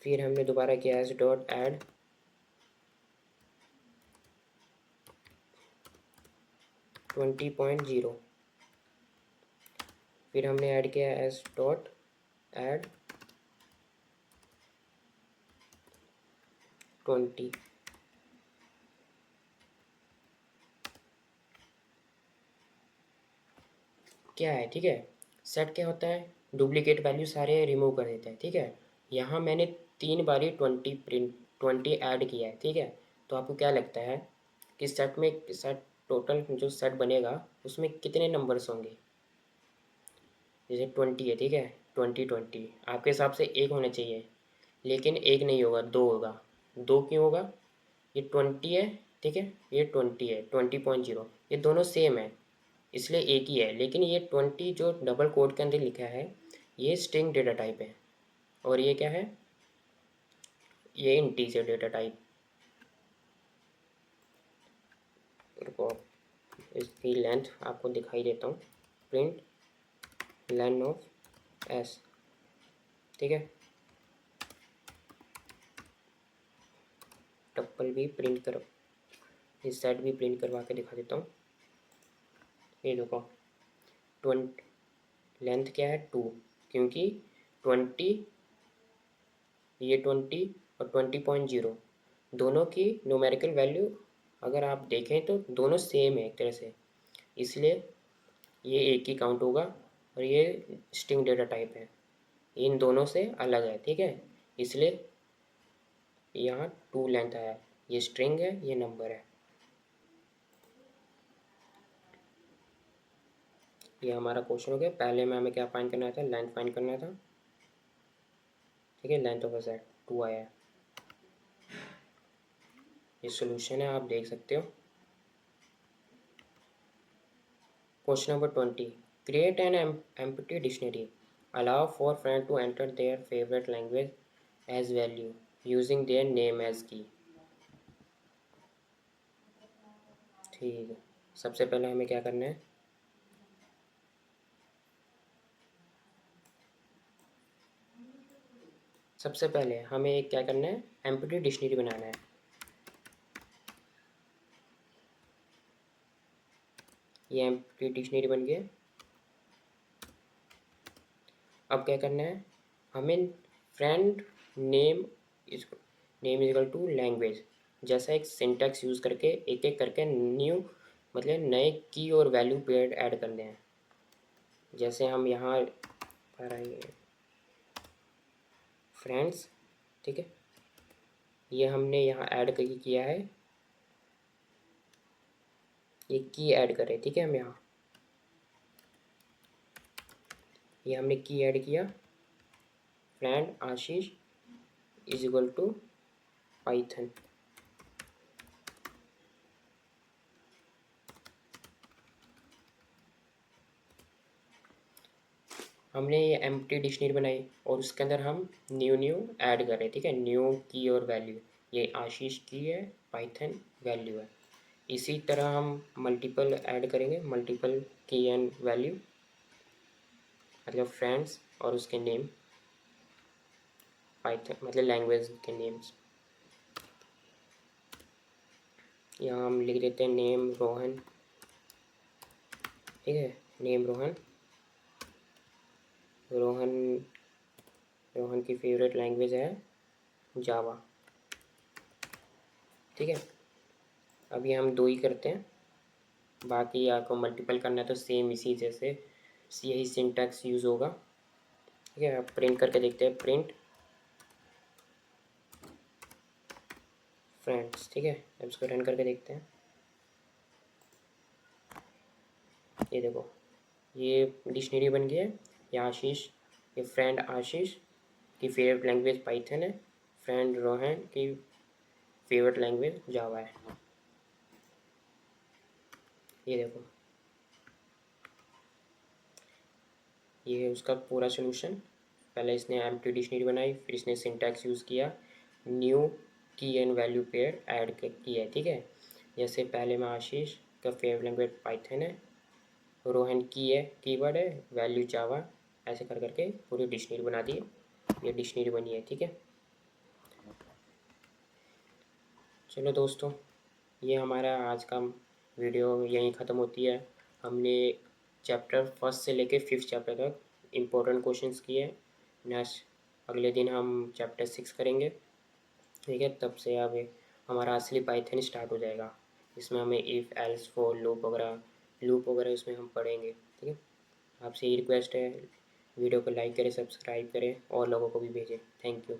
S1: फिर हमने दोबारा किया एस डॉट ऐड 20.0, फिर हमने ऐड किया एस डॉट ऐड 20। क्या है, ठीक है, सेट क्या होता है, डुप्लीकेट वैल्यू सारे रिमूव कर देते हैं। ठीक है, यहाँ मैंने 3 बारी 20 ऐड किया है। ठीक है, तो आपको क्या लगता है कि सेट टोटल जो सेट बनेगा उसमें कितने नंबर्स होंगे। जैसे 20 है, ठीक है, 20 आपके हिसाब से एक होना चाहिए, लेकिन एक नहीं होगा, दो होगा। दो क्यों होगा, ये 20 है, ठीक है, ये 20 है, 20.0, ये दोनों सेम है इसलिए एक ही है। लेकिन ये 20 जो डबल कोड के अंदर लिखा है ये स्ट्रिंग डेटा टाइप है और ये क्या है, ये इंटीजर डेटा टाइप। रुको, इसकी लेंथ आपको दिखाई देता हूँ, प्रिंट लेन ऑफ एस, ठीक है। टप्पल भी प्रिंट करो, इस साइड भी प्रिंट करवा के दिखा देता हूँ। ये देखो 20, लेंथ क्या है 2, क्योंकि 20, ये 20 और 20.0 दोनों की न्यूमेरिकल वैल्यू अगर आप देखें तो दोनों सेम है एक तरह से, इसलिए ये एक ही काउंट होगा। और ये स्ट्रिंग डेटा टाइप है, इन दोनों से अलग है, ठीक है। इसलिए यहाँ 2 लेंथ आया, ये स्ट्रिंग है, ये नंबर है। ये हमारा क्वेश्चन हो गया। पहले में हमें क्या फाइंड करना था, लेंथ फाइंड करना था, ठीक है। लेंथ ऑफ अ सेट 2 आया है। ये सोल्यूशन है, आप देख सकते हो। Question number 20, create an empty dictionary, allow for friend to enter their favourite language as value using their name as key. ठीक है, सबसे पहले हमें क्या करना है, सबसे पहले हमें क्या करना है, एम्प्टी डिक्शनरी बनाना है। ये एम्प्टी डिक्शनरी बन गया। अब क्या करना है, हमें friend name is equal to language जैसा एक सिंटैक्स यूज़ करके एक एक करके न्यू मतलब नए की और वैल्यू पेयर ऐड करने हैं। जैसे हम यहाँ पर आएंगे फ्रेंड्स, ठीक है, ये हमने यहाँ ऐड किया है, ये की ऐड करें, ठीक है। हम यहाँ ये हमने की ऐड किया, friend Ashish is equal to Python. हमने ये एम्प्टी डिक्शनरी बनाई और उसके अंदर हम न्यू ऐड कर रहे हैं, ठीक है। न्यू की और वैल्यू, ये आशीष की है, पाइथन वैल्यू है। इसी तरह हम मल्टीपल ऐड करेंगे, मल्टीपल की एंड वैल्यू मतलब फ्रेंड्स और उसके नेम पाइथन मतलब लैंग्वेज के नेम्स। यहाँ हम लिख देते हैं नेम रोहन, ठीक है। नेम रोहन, रोहन रोहन की फेवरेट लैंग्वेज है जावा, ठीक है। अभी हम 2 ही करते हैं, बाकी आपको मल्टीपल करना है तो सेम इसी जैसे यही सिंटैक्स यूज़ होगा, ठीक है। आप प्रिंट करके देखते हैं, प्रिंट फ्रेंड्स, ठीक है। अब इसको रन करके देखते हैं। ये देखो, ये डिक्शनरी बन गई है। ये आशीष, ये फ्रेंड आशीष की फेवरेट लैंग्वेज पाइथन है, फ्रेंड रोहन की फेवरेट लैंग्वेज जावा है। ये देखो, ये है उसका पूरा सोल्यूशन। पहले इसने एम्प्टी डिक्शनरी बनाई, फिर इसने सिंटैक्स यूज़ किया, न्यू की एंड वैल्यू पेयर ऐड किया है, ठीक है। जैसे पहले में आशीष का फेवरेट लैंग्वेज पाइथन है, रोहन की है, कीवर्ड है, वैल्यू जावा, ऐसे कर करके पूरी डिक्शनरी बना दी। ये डिक्शनरी बनी है, ठीक है। चलो दोस्तों, ये हमारा आज का वीडियो यहीं ख़त्म होती है। हमने चैप्टर फर्स्ट से लेके 5th चैप्टर तक इम्पोर्टेंट क्वेश्चंस किए। नेक्स्ट अगले दिन हम चैप्टर 6 करेंगे, ठीक है। तब से अब हमारा असली पाइथन स्टार्ट हो जाएगा। इसमें हमें इफ़ एल्स फॉर लूप वगैरह इसमें हम पढ़ेंगे, ठीक है। आपसे ये रिक्वेस्ट है, वीडियो को लाइक करें, सब्सक्राइब करें और लोगों को भी भेजें। Thank you.